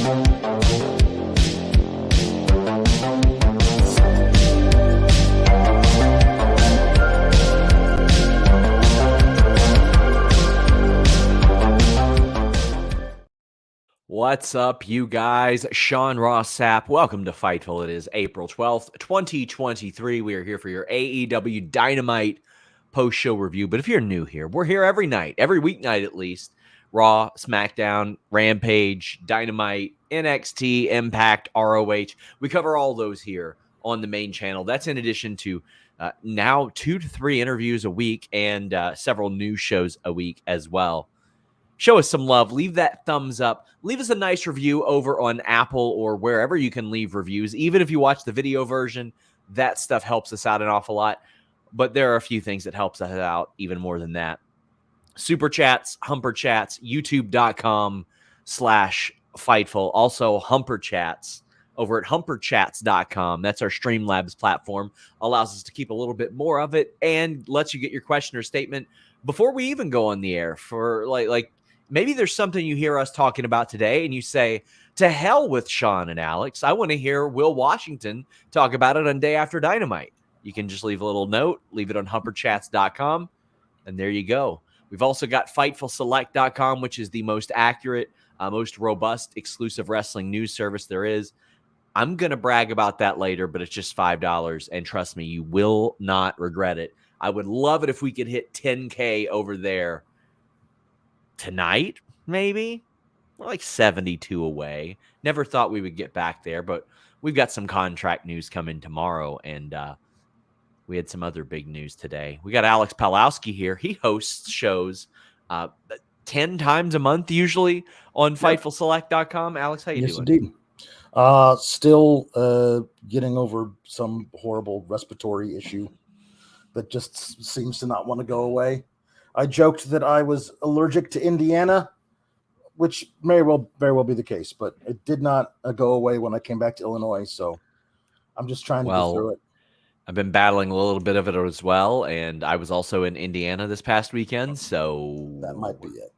What's up, you guys? Sean Ross Sapp. Welcome to Fightful. It is April 12th, 2023. We are here for your AEW Dynamite post-show review. But if you're new here, we're here every night, every weeknight at least. Raw, SmackDown, Rampage, Dynamite, NXT, Impact, ROH. We cover all those here on the main channel. That's in addition to now 2 to 3 interviews a week and several new shows a week as well. Show us some love. Leave that thumbs up. Leave us a nice review over on Apple or wherever you can leave reviews. Even if you watch the video version, that stuff helps us out an awful lot. But there are a few things that helps us out even more than that. Super chats, Humper chats, youtube.com/Fightful. Also Humper chats over at humperchats.com. That's our Streamlabs platform. Allows us to keep a little bit more of it and lets you get your question or statement before we even go on the air for like maybe there's something you hear us talking about today and you say, to hell with Sean and Alex. I want to hear Will Washington talk about it on Day After Dynamite. You can just leave a little note, leave it on humperchats.com, and there you go. We've also got FightfulSelect.com, which is the most accurate, most robust, exclusive wrestling news service there is. I'm going to brag about that later, but it's just $5, and trust me, you will not regret it. I would love it if we could hit 10K over there tonight, maybe. We're like 72 away. Never thought we would get back there, but we've got some contract news coming tomorrow, and we had some other big news today. We got Alex Pawlowski here. He hosts shows 10 times a month usually on FightfulSelect.com. Alex, how you doing? Yes, indeed. Still getting over some horrible respiratory issue that just seems to not want to go away. I joked that I was allergic to Indiana, which may very well be the case, but it did not go away when I came back to Illinois. So I'm just trying to get through it. I've been battling a little bit of it as well, and I was also in Indiana this past weekend, so that might be it.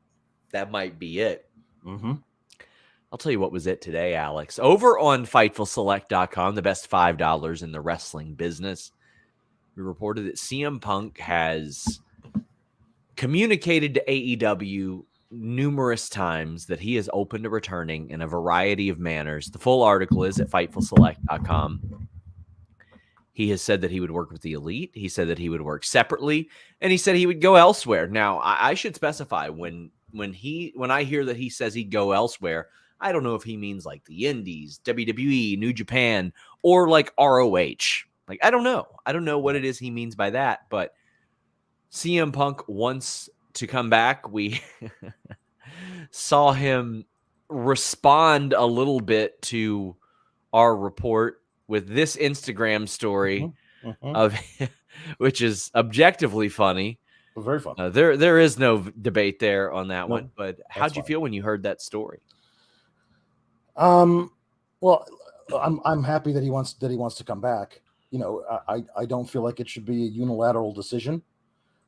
That might be it. Mm-hmm. I'll tell you what was it today, Alex. Over on FightfulSelect.com, the best $5 in the wrestling business, we reported that CM Punk has communicated to AEW numerous times that he is open to returning in a variety of manners. The full article is at FightfulSelect.com. He has said that he would work with the Elite. He said that he would work separately, and he said he would go elsewhere. Now, I should specify when I hear that he says he'd go elsewhere, I don't know if he means like the Indies, WWE, New Japan, or like ROH. Like, I don't know. I don't know what it is he means by that, but CM Punk wants to come back. We saw him respond a little bit to our report with this Instagram story of which is objectively funny. Very funny. There is no debate there on that one. But how'd you feel when you heard that story? Well, I'm happy that he wants to come back. You know, I don't feel like it should be a unilateral decision.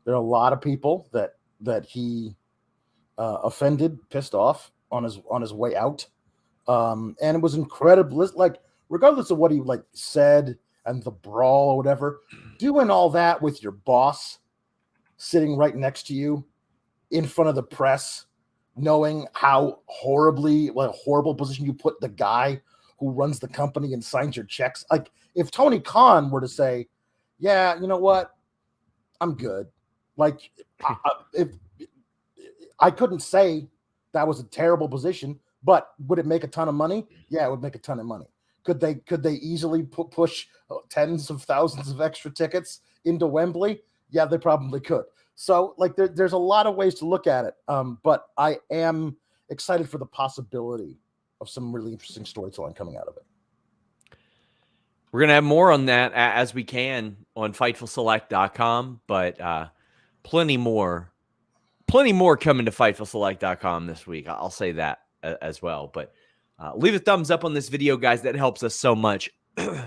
There are a lot of people that he offended, pissed off on his way out, and it was incredible. Like, regardless of what he like said and the brawl or whatever, doing all that with your boss sitting right next to you in front of the press, knowing how horrible position you put the guy who runs the company and signs your checks. Like, if Tony Khan were to say, "Yeah, you know what, I'm good," like, if I couldn't say that was a terrible position, but would it make a ton of money? Yeah, it would make a ton of money. Could they easily push tens of thousands of extra tickets into Wembley? Yeah, they probably could. So, like, there's a lot of ways to look at it. But I am excited for the possibility of some really interesting storytelling coming out of it. We're going to have more on that as we can on FightfulSelect.com, but plenty more coming to FightfulSelect.com this week. I'll say that as well. But leave a thumbs up on this video, guys. That helps us so much.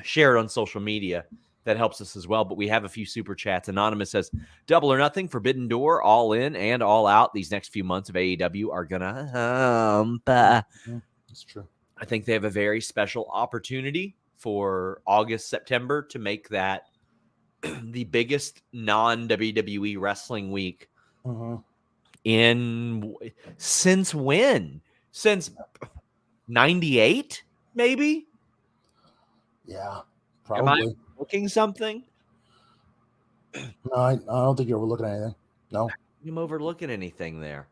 Share it on social media. That helps us as well. But we have a few super chats. Anonymous says, Double or Nothing, Forbidden Door, All In and All Out. These next few months of AEW are going to hump. That's true. I think they have a very special opportunity for August, September to make that the biggest non-WWE wrestling week since when? Since 98, maybe? Yeah, Am I probably. looking something? No, I don't think you're overlooking anything. No. I'm overlooking anything there.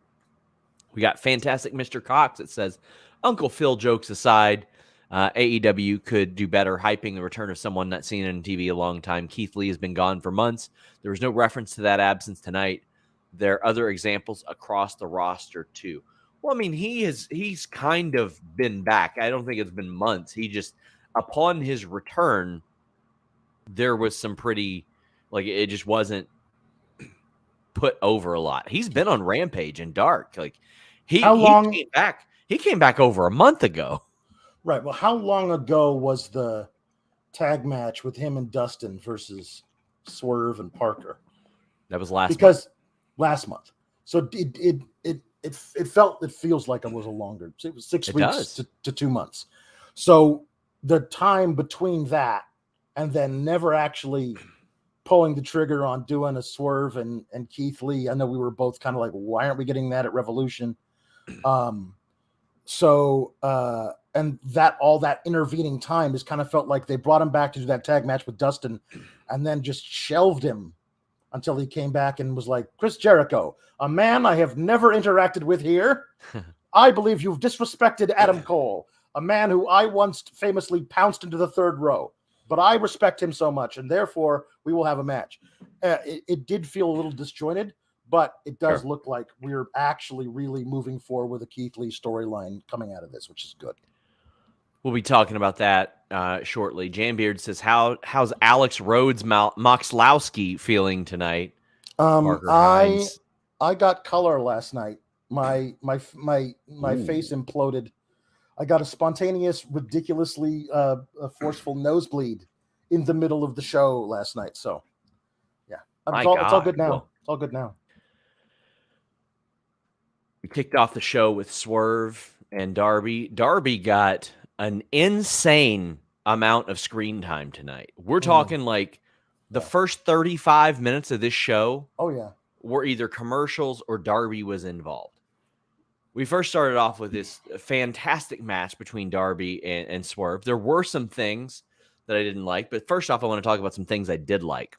We got Fantastic Mr. Cox that says, Uncle Phil jokes aside, AEW could do better hyping the return of someone not seen on TV a long time. Keith Lee has been gone for months. There was no reference to that absence tonight. There are other examples across the roster too. Well, I mean, he's kind of been back. I don't think it's been months. He just, upon his return, there was some pretty, like, it just wasn't put over a lot. He's been on Rampage and Dark. Like, How long? He came back. He came back over a month ago. Right. Well, how long ago was the tag match with him and Dustin versus Swerve and Parker? That was last month. So it feels like it was a longer. It was 6 weeks to 2 months. So the time between that and then never actually pulling the trigger on doing a Swerve and Keith Lee. I know we were both kind of like, why aren't we getting that at Revolution? And that all that intervening time has kind of felt like they brought him back to do that tag match with Dustin and then just shelved him until he came back and was like, Chris Jericho, a man I have never interacted with here. I believe you've disrespected Adam Cole, a man who I once famously pounced into the third row, but I respect him so much, and therefore we will have a match. It did feel a little disjointed, but it does look like we're actually really moving forward with a Keith Lee storyline coming out of this, which is good. We'll be talking about that shortly. Jambeard says, how's Alex Rhodes Moxlowski feeling tonight? I got color last night. My face imploded. I got a spontaneous, ridiculously forceful nosebleed in the middle of the show last night. So, yeah, it's all good now. Well, it's all good now. We kicked off the show with Swerve and Darby. Darby got an insane amount of screen time tonight. We're talking like the first 35 minutes of this show. Oh, yeah. Were either commercials or Darby was involved. We first started off with this fantastic match between Darby and Swerve. There were some things that I didn't like, but first off, I want to talk about some things I did like.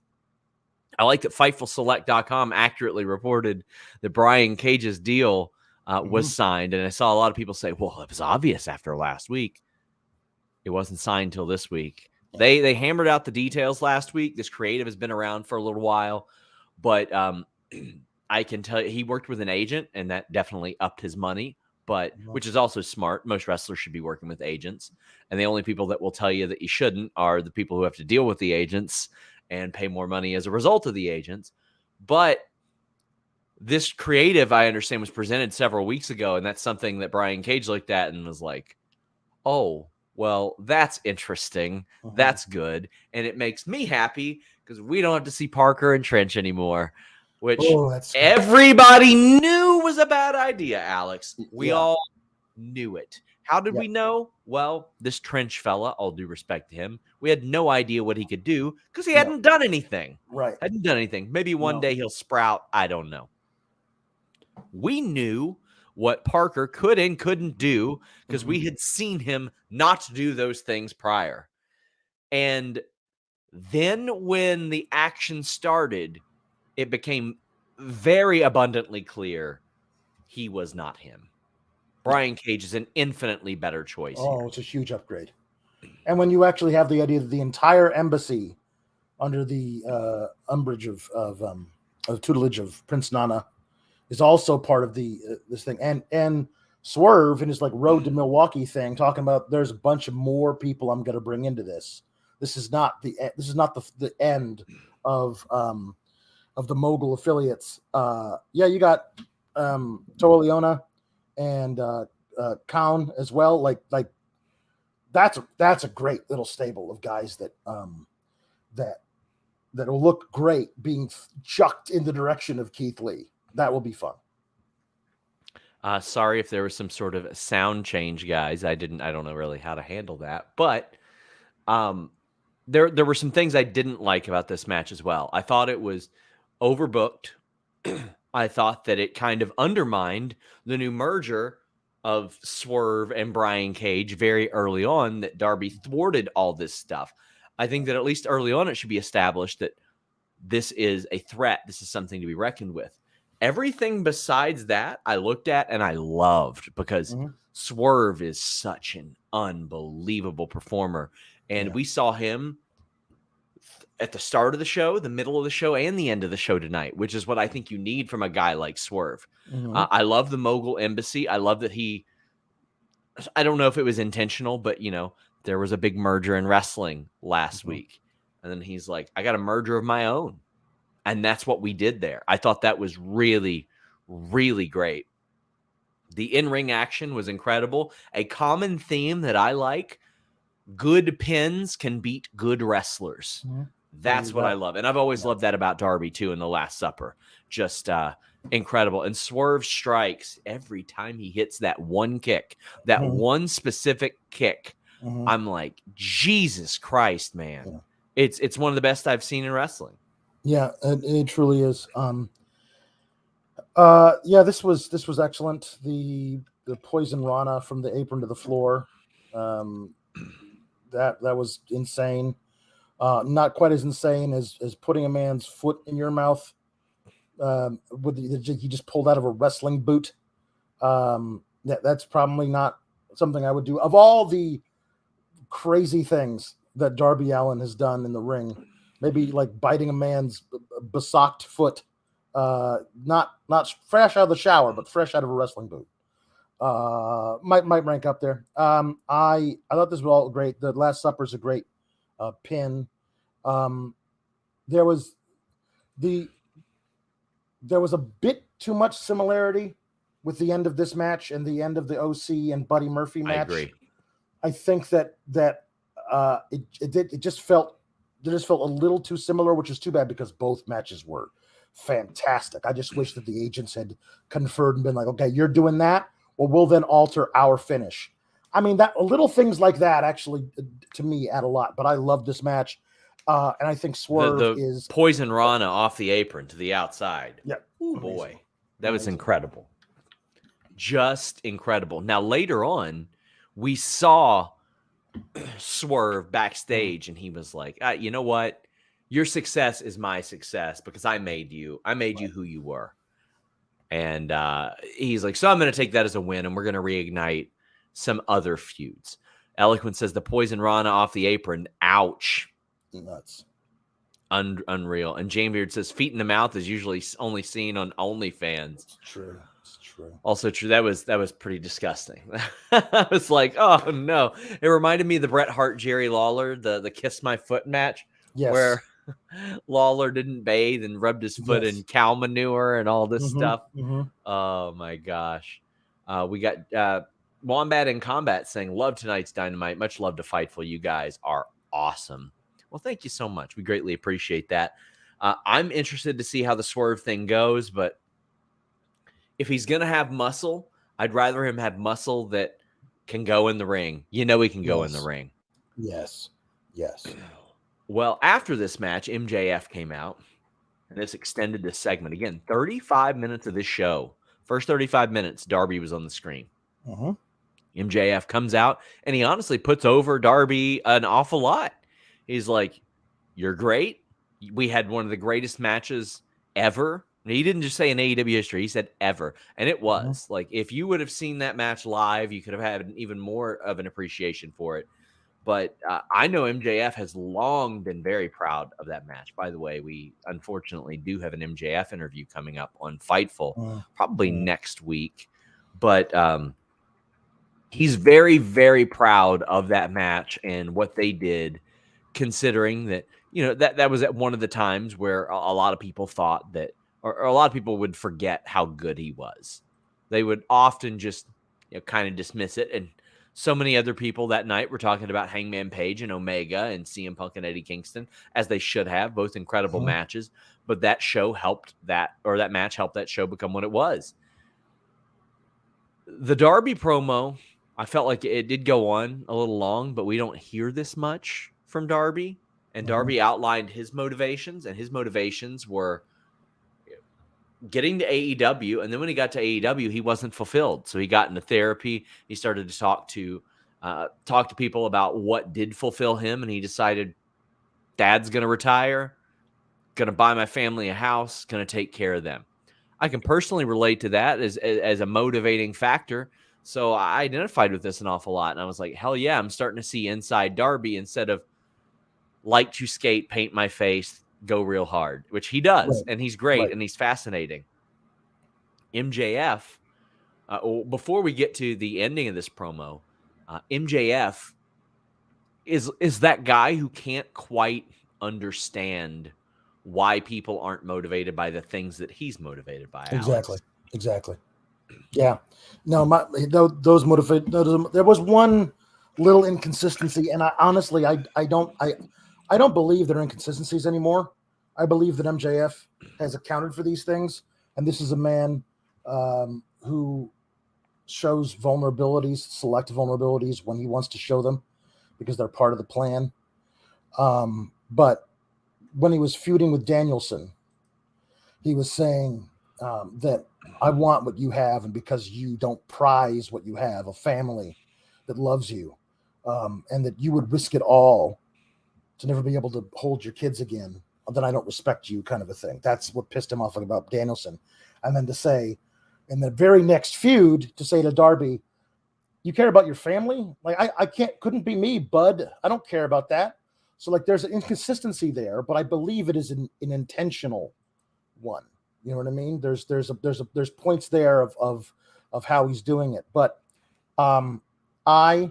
I like that FightfulSelect.com accurately reported that Brian Cage's deal was signed, and I saw a lot of people say, well, it was obvious after last week. It wasn't signed till this week. They hammered out the details last week. This creative has been around for a little while, but I can tell you he worked with an agent, and that definitely upped his money, but which is also smart. Most wrestlers should be working with agents, and the only people that will tell you that you shouldn't are the people who have to deal with the agents and pay more money as a result of the agents. But this creative, I understand, was presented several weeks ago, and that's something that Brian Cage looked at and was like, oh, well, that's interesting. That's good. And it makes me happy because we don't have to see Parker and Trench anymore, which everybody knew was a bad idea, Alex. We all knew it. How did we know? Well, this Trench fella, all due respect to him, we had no idea what he could do because he hadn't done anything. Right. Hadn't done anything. Maybe one day he'll sprout. I don't know. We knew what Parker could and couldn't do because we had seen him not do those things prior. And then when the action started, it became very abundantly clear he was not him. Brian Cage is an infinitely better choice. Oh, it's a huge upgrade. And when you actually have the idea that the entire embassy under the umbrage of tutelage of Prince Nana is also part of the this thing, and Swerve in his like Road to Milwaukee thing, talking about there's a bunch of more people I'm going to bring into this. This is not the end of the Mogul affiliates. You got Toa Leona and Khan as well. Like that's a great little stable of guys that will look great being chucked in the direction of Keith Lee. That will be fun. Sorry if there was some sort of sound change, guys. I don't know really how to handle that, but there were some things I didn't like about this match as well. I thought it was overbooked. I thought that it kind of undermined the new merger of Swerve and Brian Cage very early on, that Darby thwarted all this stuff. I think that at least early on it should be established that this is a threat. This is something to be reckoned with. Everything besides that I looked at and I loved, because Swerve is such an unbelievable performer. And we saw him at the start of the show, the middle of the show, and the end of the show tonight, which is what I think you need from a guy like Swerve. I love the Mogul Embassy. I love that I don't know if it was intentional, but, there was a big merger in wrestling last week. And then he's like, I got a merger of my own. And that's what we did there. I thought that was really, really great. The in-ring action was incredible. A common theme that I like: good pins can beat good wrestlers. That's what I love. And I've always loved that about Darby, too, in The Last Supper. Just incredible. And Swerve strikes every time he hits that one kick, that one specific kick. I'm like, Jesus Christ, man. It's one of the best I've seen in wrestling. Yeah, it truly is. This was excellent. The poison Rana from the apron to the floor, that was insane. Not quite as insane as putting a man's foot in your mouth. He just pulled out of a wrestling boot. That's probably not something I would do. Of all the crazy things that Darby Allin has done in the ring, maybe like biting a man's besocked foot, not fresh out of the shower, but fresh out of a wrestling boot, might rank up there. I thought this was all great. The Last Supper is a great pin. There was a bit too much similarity with the end of this match and the end of the OC and Buddy Murphy match. I agree. I think that it just felt a little too similar, which is too bad, because both matches were fantastic. I just wish that the agents had conferred and been like, okay, you're doing that, well, we'll then alter our finish. I mean, that little things like that actually, to me, add a lot. But I love this match, and I think Swerve is poison Rana off the apron to the outside. Yeah, ooh, boy, that was incredible, just incredible. Now later on, we saw Swerve backstage, and he was like, you know what? Your success is my success, because I made you who you were. And he's like, so I'm going to take that as a win, and we're going to reignite some other feuds. Eloquent says the poison Rana off the apron. Ouch. Nuts. Unreal. And Jane Beard says feet in the mouth is usually only seen on OnlyFans. It's true. Also true. That was pretty disgusting. I was like, oh no. It reminded me of the Bret Hart Jerry Lawler, the Kiss My Foot match, where Lawler didn't bathe and rubbed his foot in cow manure and all this stuff. Oh my gosh. We got Wombat in Combat saying, love tonight's Dynamite. Much love to Fightful. You guys are awesome. Well, thank you so much. We greatly appreciate that. I'm interested to see how the Swerve thing goes, but if he's going to have muscle, I'd rather him have muscle that can go in the ring. He can go in the ring. Yes. Well, after this match, MJF came out, and this extended this segment. Again, 35 minutes of this show. First 35 minutes, Darby was on the screen. MJF comes out, and he honestly puts over Darby an awful lot. He's like, you're great. We had one of the greatest matches ever. He didn't just say in AEW history. He said ever. And it was. Like, if you would have seen that match live, you could have had even more of an appreciation for it. But I know MJF has long been very proud of that match. By the way, we unfortunately do have an MJF interview coming up on Fightful, probably next week. But he's very, very proud of that match and what they did, considering that, that was at one of the times where a lot of people thought that, or a lot of people would forget how good he was. They would often just kind of dismiss it. And so many other people that night were talking about Hangman Page and Omega and CM Punk and Eddie Kingston, as they should have, both incredible matches. But that match helped that show become what it was. The Darby promo, I felt like it did go on a little long, but we don't hear this much from Darby. And Darby outlined his motivations, and his motivations were getting to AEW. And then when he got to AEW, he wasn't fulfilled. So he got into therapy. He started to talk to people about what did fulfill him. And he decided, Dad's going to retire, going to buy my family a house, going to take care of them. I can personally relate to that as a motivating factor. So I identified with this an awful lot. And I was like, hell yeah, I'm starting to see inside Darby instead of like to skate, paint my face, go real hard, which he does. Right. And he's great and he's fascinating. MJF, before we get to the ending of this promo, MJF is that guy who can't quite understand why people aren't motivated by the things that he's motivated by. Exactly. Yeah. No, those motivate. There was one little inconsistency, and I honestly, I don't believe there are inconsistencies anymore. I believe that MJF has accounted for these things, and this is a man who shows vulnerabilities, select vulnerabilities when he wants to show them, because they're part of the plan. But when he was feuding with Danielson, he was saying that I want what you have, and because you don't prize what you have, a family that loves you, and that you would risk it all to never be able to hold your kids again, then I don't respect you, kind of a thing. That's what pissed him off about Danielson. And then to say, in the very next feud, to say to Darby, you care about your family? Like, couldn't be me, bud. I don't care about that. So like, there's an inconsistency there, but I believe it is an intentional one. You know what I mean? There's points there of how he's doing it. But I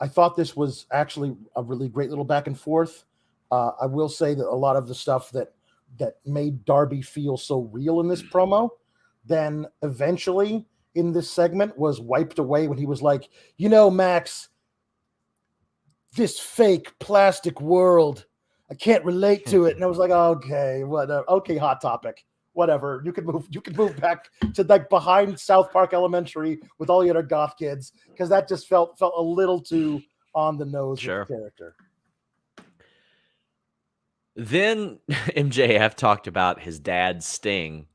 thought this was actually a really great little back and forth. I will say that a lot of the stuff that made Darby feel so real in this promo, then eventually in this segment was wiped away when he was like, Max, this fake plastic world, I can't relate to it. And I was like, okay, whatever. Okay, Hot Topic, whatever. You can move back to like behind South Park Elementary with all the other goth kids, because that just felt a little too on the nose with the character. Then MJF talked about his dad, Sting.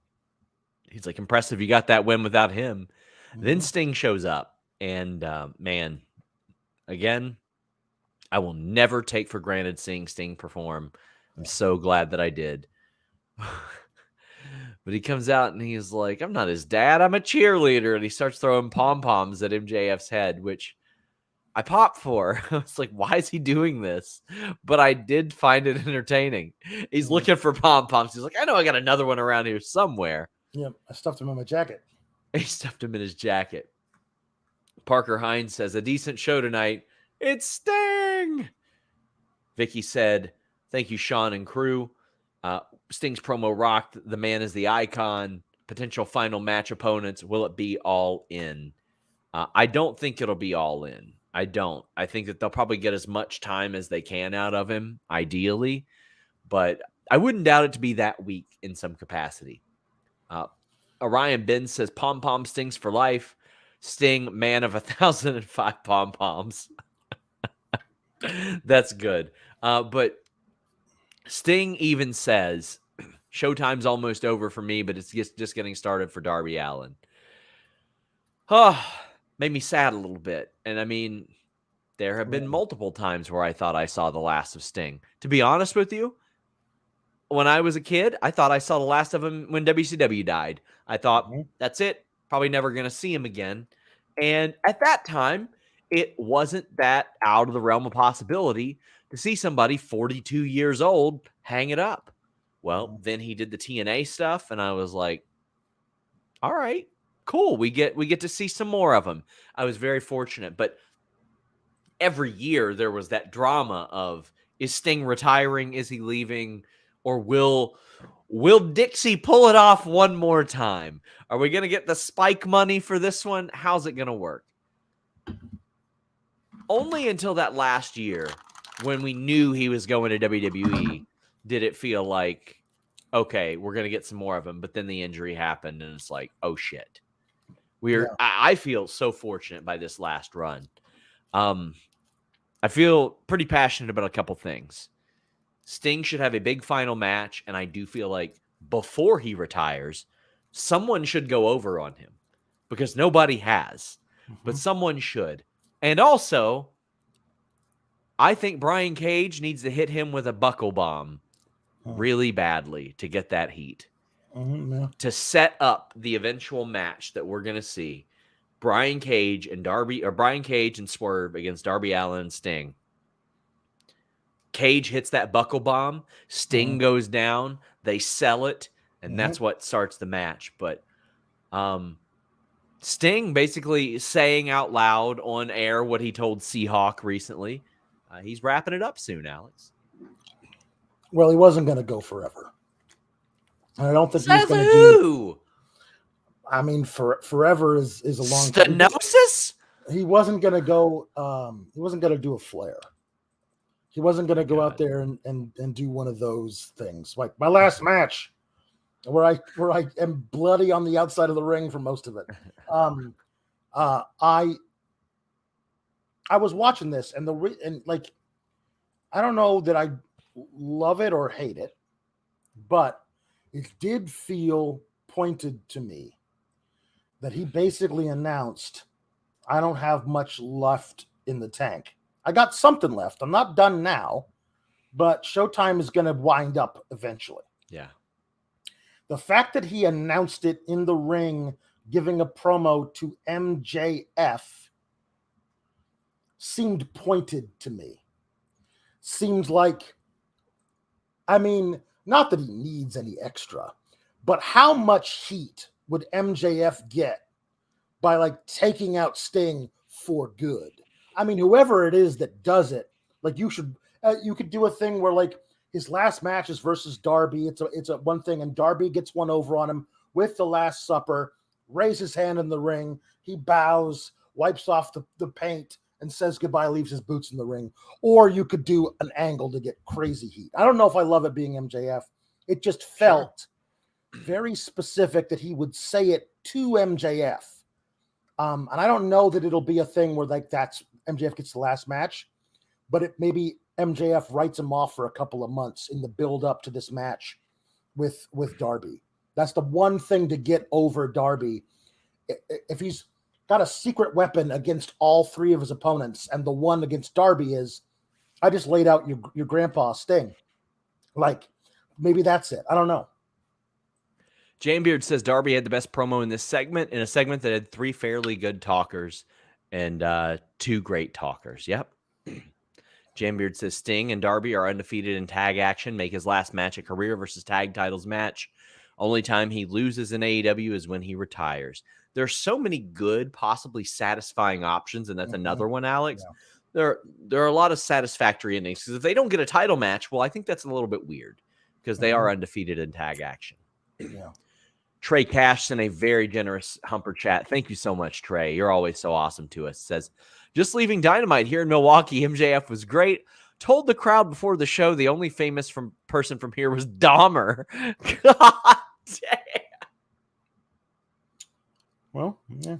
He's like, impressive, you got that win without him. Mm-hmm. Then Sting shows up, and man, again, I will never take for granted seeing Sting perform. I'm so glad that I did. But he comes out and he's like, I'm not his dad, I'm a cheerleader. And he starts throwing pom-poms at MJF's head, which I popped for. I was like, why is he doing this? But I did find it entertaining. He's looking for pom-poms. He's like, I know I got another one around here somewhere. Yeah, I stuffed him in my jacket. He stuffed him in his jacket. Parker Hines says, a decent show tonight. It's Sting. Vicky said, thank you, Sean and crew. Sting's promo rocked. The man is the icon. Potential final match opponents. Will it be All In? I don't think it'll be All In. I don't. I think that they'll probably get as much time as they can out of him, ideally. But I wouldn't doubt it to be that week in some capacity. Orion Ben says, pom-pom Stings for life. Sting, man of 1,005 pom-poms. That's good. But Sting even says, showtime's almost over for me, but it's just getting started for Darby Allin. Made me sad a little bit. And I mean, there have been multiple times where I thought I saw the last of Sting. To be honest with you, when I was a kid, I thought I saw the last of him when WCW died. I thought, that's it. Probably never going to see him again. And at that time, it wasn't that out of the realm of possibility to see somebody 42 years old hang it up. Well, then he did the TNA stuff, and I was like, all right, cool. We get to see some more of him. I was very fortunate. But every year there was that drama of, is Sting retiring? Is he leaving? Or will Dixie pull it off one more time? Are we going to get the Spike money for this one? How's it going to work? Only until that last year, when we knew he was going to WWE, did it feel like, okay, we're going to get some more of him. But then the injury happened, and it's like, oh, shit. I feel so fortunate by this last run. I feel pretty passionate about a couple things. Sting should have a big final match, and I do feel like before he retires, someone should go over on him because nobody has, but someone should. And also, I think Brian Cage needs to hit him with a buckle bomb really badly to get that heat. To set up the eventual match that we're going to see. Brian Cage and Swerve against Darby Allin and Sting. Cage hits that buckle bomb. Sting goes down. They sell it, and that's what starts the match. But Sting basically saying out loud on air what he told Seahawk recently. He's wrapping it up soon, Alex. Well, he wasn't going to go forever. And I don't think he's going to do. I mean, forever is a long time. Stenosis? He wasn't going to go. He wasn't going to do a flare. He wasn't going to go out there and do one of those things like my last match, where I am bloody on the outside of the ring for most of it. I was watching this and I don't know that I love it or hate it, but it did feel pointed to me that he basically announced, I don't have much left in the tank. I got something left. I'm not done now, but Showtime is going to wind up eventually. Yeah. The fact that he announced it in the ring, giving a promo to MJF, seemed pointed to me. Seems like, I mean, not that he needs any extra, but how much heat would MJF get by taking out Sting for good? I mean, whoever it is that does it, you could do a thing where his last match is versus Darby. It's a one thing, and Darby gets one over on him with the Last Supper, raises his hand in the ring, he bows, wipes off the paint, and says goodbye, leaves his boots in the ring. Or you could do an angle to get crazy heat. I don't know if I love it being MJF. It just felt very specific that he would say it to MJF. And I don't know that it'll be a thing where that's MJF gets the last match, but it maybe MJF writes him off for a couple of months in the build up to this match with Darby. That's the one thing to get over Darby. If he's got a secret weapon against all three of his opponents, and the one against Darby is, I just laid out your grandpa Sting. Maybe that's it. I don't know. Jamebeard says Darby had the best promo in this segment, in a segment that had 3 fairly good talkers and 2 great talkers. Yep. Jamebeard says Sting and Darby are undefeated in tag action, make his last match a career versus tag titles match. Only time he loses in AEW is when he retires. There's so many good, possibly satisfying options, and that's another one, Alex. Yeah. There are a lot of satisfactory endings, because if they don't get a title match, well, I think that's a little bit weird, because they are undefeated in tag action. Yeah. Trey Cash sent a very generous Humper chat. Thank you so much, Trey. You're always so awesome to us. Says, just leaving Dynamite here in Milwaukee, MJF was great. Told the crowd before the show the only famous person from here was Dahmer. God damn. Well, yeah.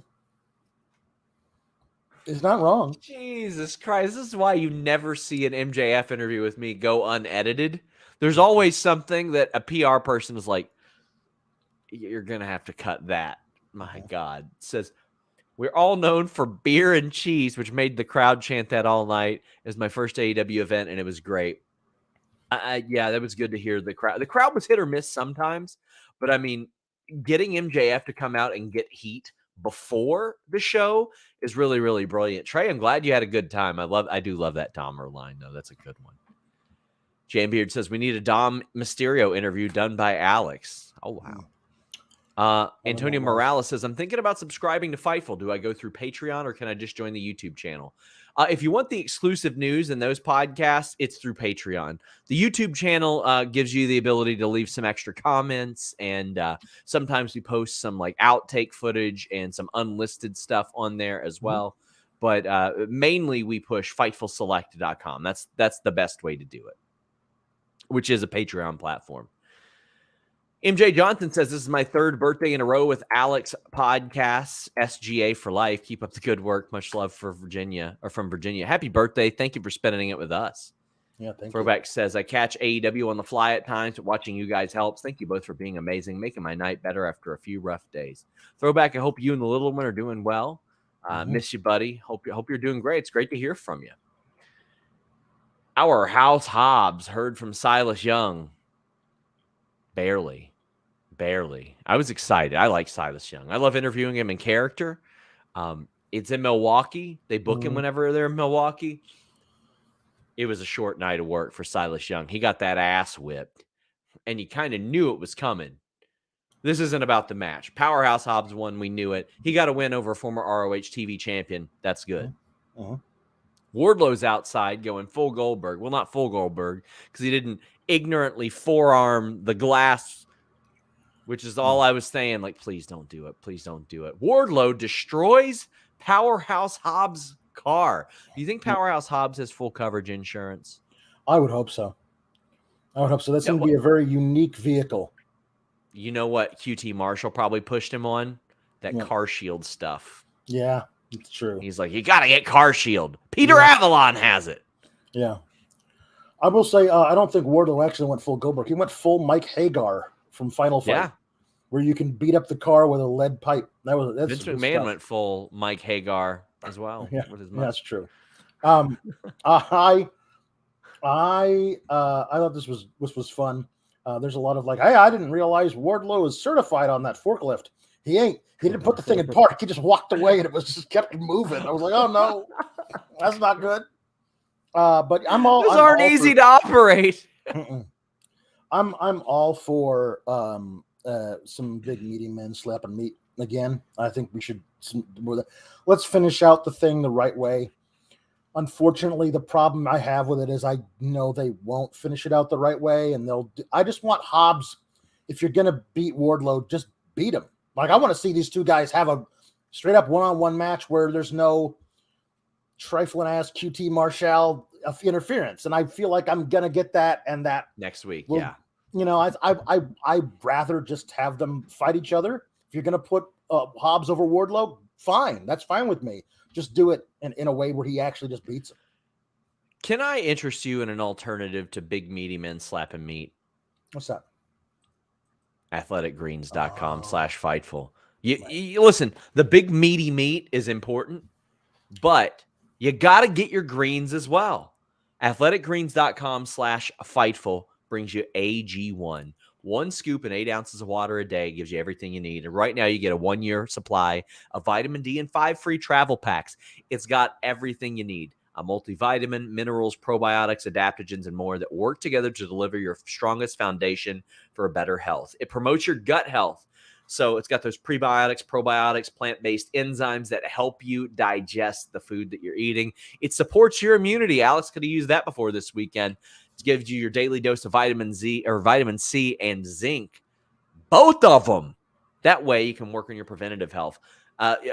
It's not wrong. Jesus Christ. This is why you never see an MJF interview with me go unedited. There's always something that a PR person is like, you're going to have to cut that. My God. It says, we're all known for beer and cheese, which made the crowd chant that all night. It was my first AEW event, and it was great. Yeah, that was good to hear the crowd. The crowd was hit or miss sometimes, but I mean, getting MJF to come out and get heat before the show is really, really brilliant. Trey, I'm glad you had a good time. I do love that Dahmer line, though. That's a good one. Jambeard says we need a Dom Mysterio interview done by Alex. Oh, wow. Antonio Morales says, I'm thinking about subscribing to Fightful. Do I go through Patreon or can I just join the YouTube channel? If you want the exclusive news and those podcasts, it's through Patreon. The YouTube channel gives you the ability to leave some extra comments, and sometimes we post some outtake footage and some unlisted stuff on there as well. But mainly we push FightfulSelect.com. That's the best way to do it, which is a Patreon platform. MJ Johnson says, this is my third birthday in a row with Alex Podcasts, SGA for life. Keep up the good work. Much love for Virginia, or from Virginia. Happy birthday. Thank you for spending it with us. Yeah, thank Throwback you. says, I catch AEW on the fly at times, but watching you guys helps. Thank you both for being amazing, making my night better after a few rough days. Throwback, I hope you and the little one are doing well. Miss you, buddy. Hope you're doing great. It's great to hear from you. Our house Hobbs heard from Silas Young. Barely. I was excited. I like Silas Young. I love interviewing him in character. It's in Milwaukee. They book him whenever they're in Milwaukee. It was a short night of work for Silas Young. He got that ass whipped, and you kind of knew it was coming. This isn't about the match. Powerhouse Hobbs won. We knew it. He got a win over former ROH TV champion. That's good. Wardlow's outside going full Goldberg. Well, not full Goldberg, because he didn't ignorantly forearm the glass, which is all I was saying. Like, please don't do it. Please don't do it. Wardlow destroys Powerhouse Hobbs' car. Do you think Powerhouse Hobbs has full coverage insurance? I would hope so. That's going to be a very unique vehicle. You know what QT Marshall probably pushed him on? That car shield stuff. Yeah, it's true. He's like, you got to get car shield. Peter Avalon has it. Yeah. I will say, I don't think Wardlow actually went full Goldberg. He went full Mike Hagar from Final Fight, where you can beat up the car with a lead pipe. That's Vince McMahon went full Mike Hagar as well. Yeah, with his that's true. I thought this was fun. There's a lot of like, hey, I didn't realize Wardlow is certified on that forklift. He ain't. He didn't put the thing in park. He just walked away and it was just kept moving. I was like, oh no, that's not good. But I'm all. Those aren't easy to operate. I'm all for some big meaty men slapping meat again. I think we should. Let's finish out the thing the right way. Unfortunately, the problem I have with it is I know they won't finish it out the right way, and I just want Hobbs. If you're gonna beat Wardlow, just beat him. Like, I want to see these two guys have a straight up one-on-one match where there's no trifling ass QT Marshall interference, and I feel like I'm gonna get that and that next week. I'd rather just have them fight each other. If you're gonna put Hobbs over Wardlow, fine, that's fine with me. Just do it in a way where he actually just beats him. Can I interest you in an alternative to big meaty men slapping meat? What's that? athleticgreens.com/fightful. You listen, the big meaty meat is important, but you got to get your greens as well. athleticgreens.com/fightful brings you AG1. 1 scoop and 8 ounces of water a day gives you everything you need. And right now you get a 1-year supply of vitamin D and 5 free travel packs. It's got everything you need. A multivitamin, minerals, probiotics, adaptogens, and more that work together to deliver your strongest foundation for a better health. It promotes your gut health. So it's got those prebiotics, probiotics, plant-based enzymes that help you digest the food that you're eating. It supports your immunity. Alex could have used that before this weekend. It gives you your daily dose of vitamin C and zinc, both of them. That way you can work on your preventative health.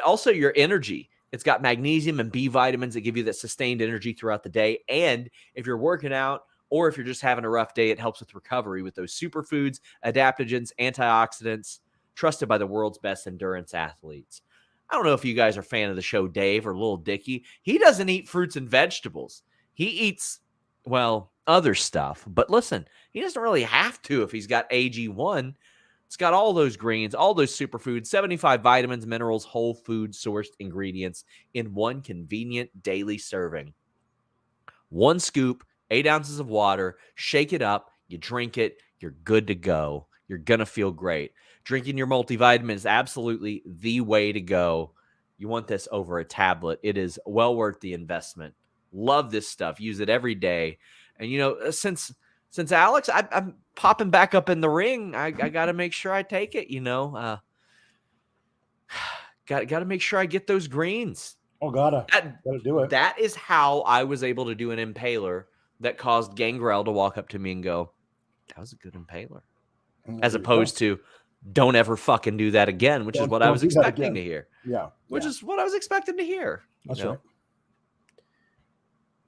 Also, your energy. It's got magnesium and B vitamins that give you that sustained energy throughout the day. And if you're working out or if you're just having a rough day, it helps with recovery with those superfoods, adaptogens, antioxidants, trusted by the world's best endurance athletes. I don't know if you guys are a fan of the show Dave or Lil Dicky. He doesn't eat fruits and vegetables. He eats, well, other stuff. But listen, he doesn't really have to if he's got AG1. It's got all those greens, all those superfoods, 75 vitamins, minerals, whole food sourced ingredients in one convenient daily serving. 1 scoop, 8 ounces of water, shake it up, you drink it, you're good to go. You're going to feel great. Drinking your multivitamin is absolutely the way to go. You want this over a tablet. It is well worth the investment. Love this stuff. Use it every day. And, you know, since Alex, I'm popping back up in the ring, I got to make sure I take it, you know. Got to make sure I get those greens. Oh, gotta do it. That is how I was able to do an impaler that caused Gangrel to walk up to me and go, that was a good impaler. As opposed to, don't ever fucking do that again, which is what I was expecting to hear. Yeah. Which is what I was expecting to hear. That's right.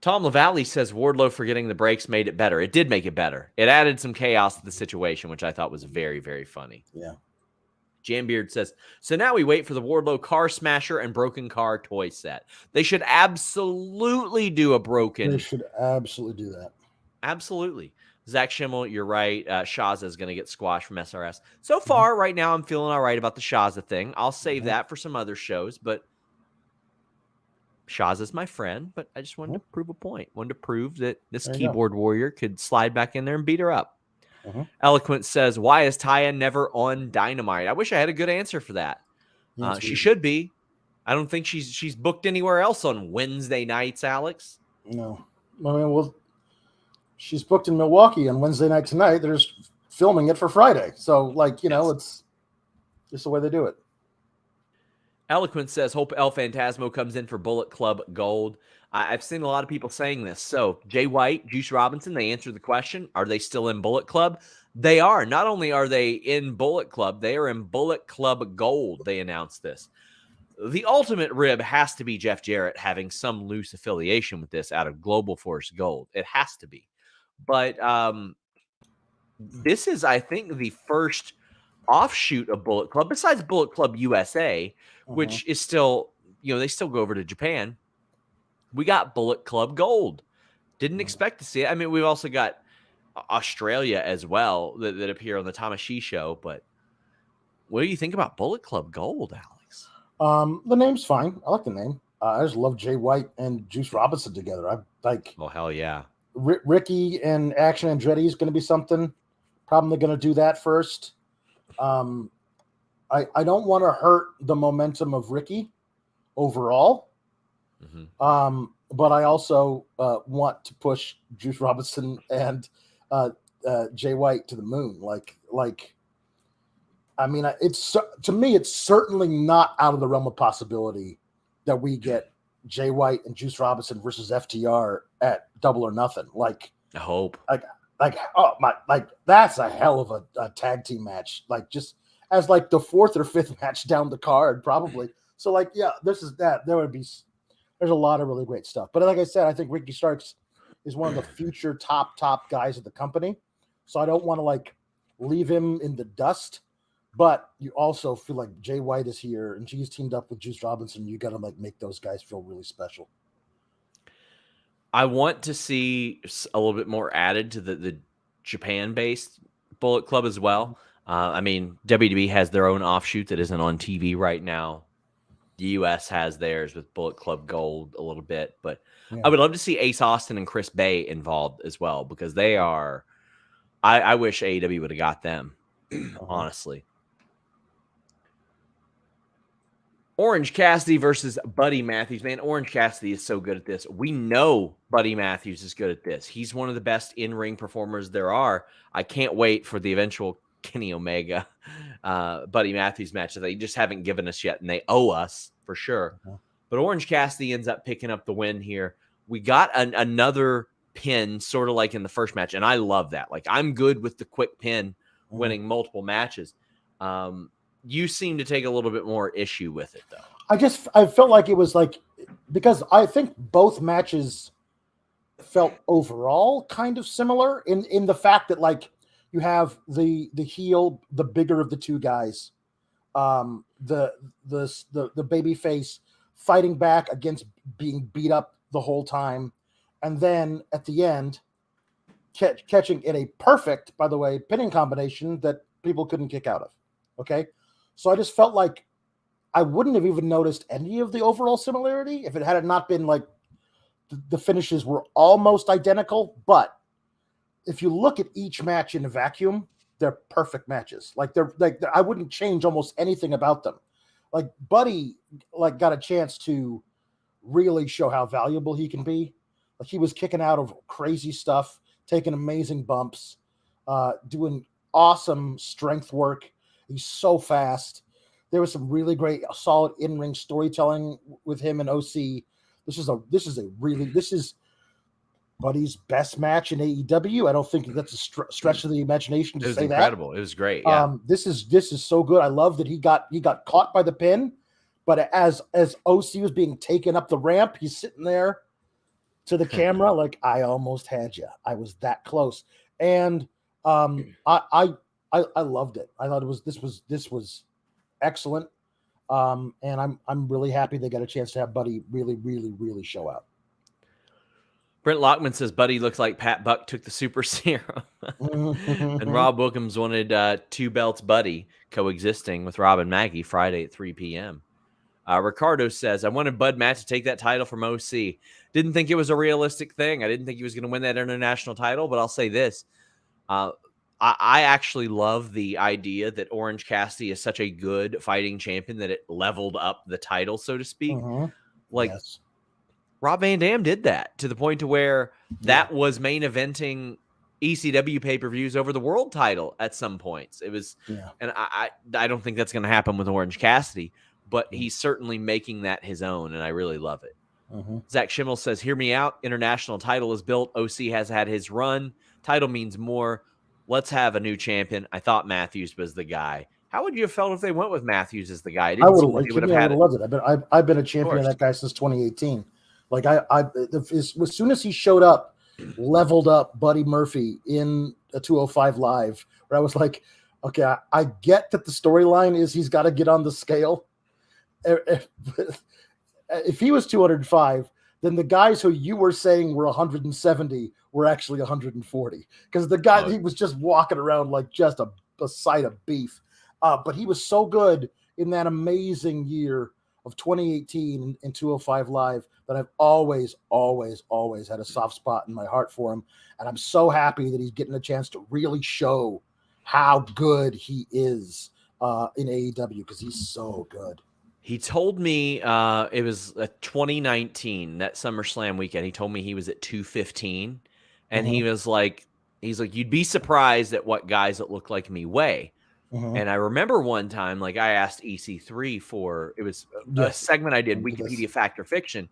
Tom LaValle says Wardlow for getting the breaks made it better. It did make it better. It added some chaos to the situation, which I thought was very, very funny. Yeah. Jambeard says, so now we wait for the Wardlow car smasher and broken car toy set. They should absolutely do a broken. They should absolutely do that. Absolutely. Zach Schimmel, you're right. Shaza is going to get squashed from SRS. So far, right now, I'm feeling all right about the Shaza thing. I'll save that for some other shows, but Shaza's my friend, but I just wanted to prove a point. Wanted to prove that this keyboard warrior could slide back in there and beat her up. Eloquent says, why is Taya never on Dynamite? I wish I had a good answer for that. She should be. I don't think she's booked anywhere else on Wednesday nights, Alex. No. I mean, well, she's booked in Milwaukee on Wednesday night tonight. They're just filming it for Friday. So, like, it's just the way they do it. Eloquent says, hope El Phantasmo comes in for Bullet Club Gold. I've seen a lot of people saying this. So, Jay White, Juice Robinson, they answered the question. Are they still in Bullet Club? They are. Not only are they in Bullet Club, they are in Bullet Club Gold. They announced this. The ultimate rib has to be Jeff Jarrett having some loose affiliation with this out of Global Force Gold. It has to be. But this is, I think, the first offshoot of Bullet Club, besides Bullet Club USA, which is still, they still go over to Japan. We got Bullet Club Gold. Didn't expect to see it. I mean, we've also got Australia as well that appear on the Tamashi show. But what do you think about Bullet Club Gold, Alex? The name's fine. I like the name. I just love Jay White and Juice Robinson together. I like. Oh, hell yeah. Ricky and Action Andretti is going to be something. Probably going to do that first. I don't want to hurt the momentum of Ricky overall. But I also want to push Juice Robinson and Jay White to the moon. I mean, to me, it's certainly not out of the realm of possibility that we get Jay White and Juice Robinson versus FTR at Double or Nothing. I hope. That's a hell of a tag team match. Just as the fourth or fifth match down the card, probably. So this is that. There's a lot of really great stuff. But like I said, I think Ricky Starks is one of the future top guys of the company. So I don't want to leave him in the dust. But you also feel like Jay White is here and she's teamed up with Juice Robinson. You got to make those guys feel really special. I want to see a little bit more added to the Japan-based Bullet Club as well. I mean, WWE has their own offshoot that isn't on TV right now. The U.S. has theirs with Bullet Club Gold a little bit. But I would love to see Ace Austin and Chris Bay involved as well because they are – I wish AEW would have got them, honestly. Orange Cassidy versus Buddy Matthews. Man, Orange Cassidy is so good at this. We know Buddy Matthews is good at this. He's one of the best in-ring performers there are. I can't wait for the eventual Kenny Omega Buddy Matthews match that they just haven't given us yet, and they owe us for sure. But Orange Cassidy ends up picking up the win here. We got another pin, sort of like in the first match, and I love that. I'm good with the quick pin winning multiple matches. You seem to take a little bit more issue with it, though. I felt like it was because I think both matches felt overall kind of similar in the fact that you have the heel, the bigger of the two guys, the baby face fighting back against being beat up the whole time, and then at the end catching in a perfect, by the way, pinning combination that people couldn't kick out of. Okay. So I just felt like I wouldn't have even noticed any of the overall similarity if it had not been the finishes were almost identical. But if you look at each match in a vacuum, they're perfect matches. I wouldn't change almost anything about them. Buddy got a chance to really show how valuable he can be. He was kicking out of crazy stuff, taking amazing bumps, doing awesome strength work. He's so fast. There was some really great, solid in-ring storytelling with him and OC. This is Buddy's best match in AEW. I don't think that's a stretch of the imagination to say that. It was incredible. It was great. Yeah. This is so good. I love that he got caught by the pin, but as OC was being taken up the ramp, he's sitting there to the camera, like, I almost had you. I was that close. And I loved it. I thought this was excellent. And I'm really happy they got a chance to have Buddy really, really, really show out. Brent Lockman says Buddy looks like Pat Buck took the super serum. And Rob Wilkins wanted 2 belts Buddy coexisting with Rob and Maggie Friday at 3 p.m. Ricardo says, I wanted Bud Matt to take that title from OC. Didn't think it was a realistic thing. I didn't think he was going to win that international title, but I'll say this. I actually love the idea that Orange Cassidy is such a good fighting champion that it leveled up the title, so to speak. Yes. Rob Van Dam did that to the point to where that was main eventing ECW pay-per-views over the world title at some points. It was, and I don't think that's going to happen with Orange Cassidy, but he's certainly making that his own, and I really love it. Zach Schimmel says, hear me out. International title is built. OC has had his run. Title means more. Let's have a new champion. I thought Matthews was the guy. How would you have felt if they went with Matthews as the guy? I would have loved it. I've been a champion of that guy since 2018. Like as soon as he showed up, leveled up Buddy Murphy in a 205 Live, where I was like, okay, I get that the storyline is he's got to get on the scale. If he was 205, then the guys who you were saying were 170 were actually 140, because the guy he was just walking around like just a side of beef. But he was so good in that amazing year of 2018 in 205 Live that I've always had a soft spot in my heart for him. And I'm so happy that he's getting a chance to really show how good he is in AEW, because he's so good. He told me it was 2019, that SummerSlam weekend. He told me he was at 215, and he was like, you'd be surprised at what guys that look like me weigh. And I remember one time, like, I asked EC3 for, it was a segment I did, Wikipedia Fact or Fiction.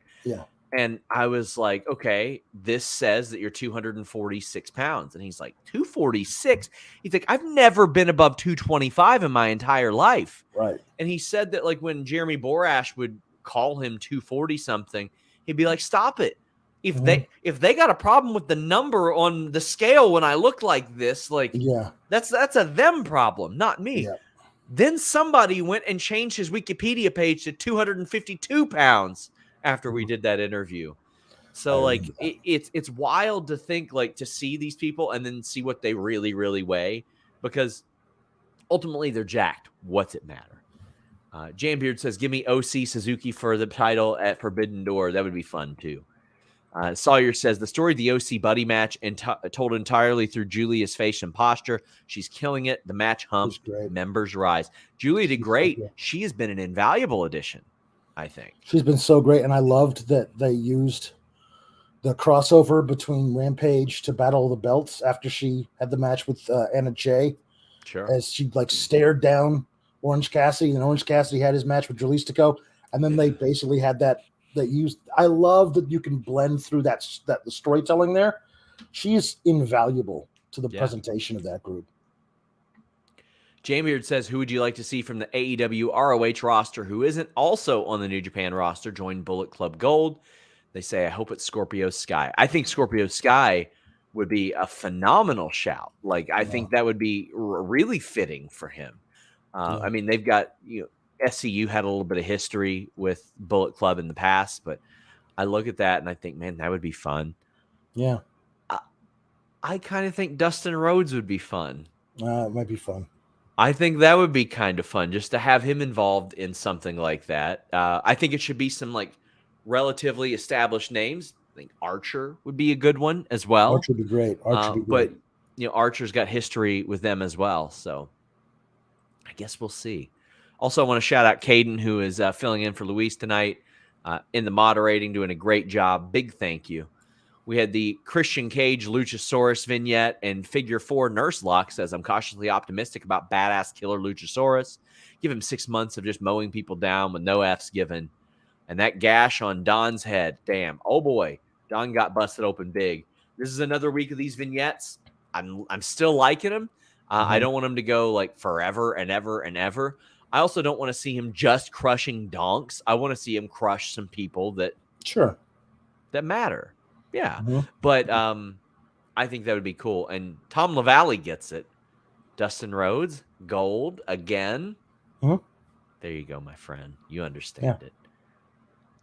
And I was like, okay, this says that you're 246 pounds. And he's like, 246? He's like, I've never been above 225 in my entire life. Right. And he said that, like, when Jeremy Borash would call him 240 something, he'd be like, stop it. If they got a problem with the number on the scale when I look like this, like, that's a them problem, not me. Then somebody went and changed his Wikipedia page to 252 pounds after we did that interview. So like it's wild to think, like, to see these people and then see what they really, really weigh, because ultimately they're jacked. What's it matter? Jambeard says, give me OC Suzuki for the title at Forbidden Door. That would be fun too. Sawyer says, the story of the OC Buddy match told entirely through Julia's face and posture. She's killing it. The match hump, members rise. Julia did great. She has been an invaluable addition, I think. She's been so great, and I loved that they used the crossover between Rampage to Battle of the Belts after she had the match with Anna Jay. As she, like, stared down Orange Cassidy, and Orange Cassidy had his match with Jalistico, and then they basically had that used. I love that you can blend through that the storytelling there. She's invaluable to the presentation of that group. Jambeard says, who would you like to see from the AEW ROH roster who isn't also on the New Japan roster join Bullet Club Gold? They say, I hope it's Scorpio Skye. I think Scorpio Skye would be a phenomenal shout. Like, I think that would be really fitting for him. I mean, they've got, SCU had a little bit of history with Bullet Club in the past, but I look at that and I think, man, that would be fun. Yeah. I kind of think Dustin Rhodes would be fun. It might be fun. I think that would be kind of fun just to have him involved in something like that. I think it should be some, like, relatively established names. I think Archer would be a good one as well. Archer would be great. But, Archer's got history with them as well. So I guess we'll see. Also, I want to shout out Caden, who is filling in for Luis tonight in the moderating, doing a great job. Big thank you. We had the Christian Cage Luchasaurus vignette, and Figure 4 Nurse Lock says, I'm cautiously optimistic about badass killer Luchasaurus. Give him 6 months of just mowing people down with no Fs given. And that gash on Don's head, damn. Oh, boy. Don got busted open big. This is another week of these vignettes. I'm still liking them. I don't want him to go, like, forever and ever and ever. I also don't want to see him just crushing donks. I want to see him crush some people that matter. Yeah. But I think that would be cool. And Tom LaValle gets it. Dustin Rhodes, gold again. There you go, my friend. You understand it.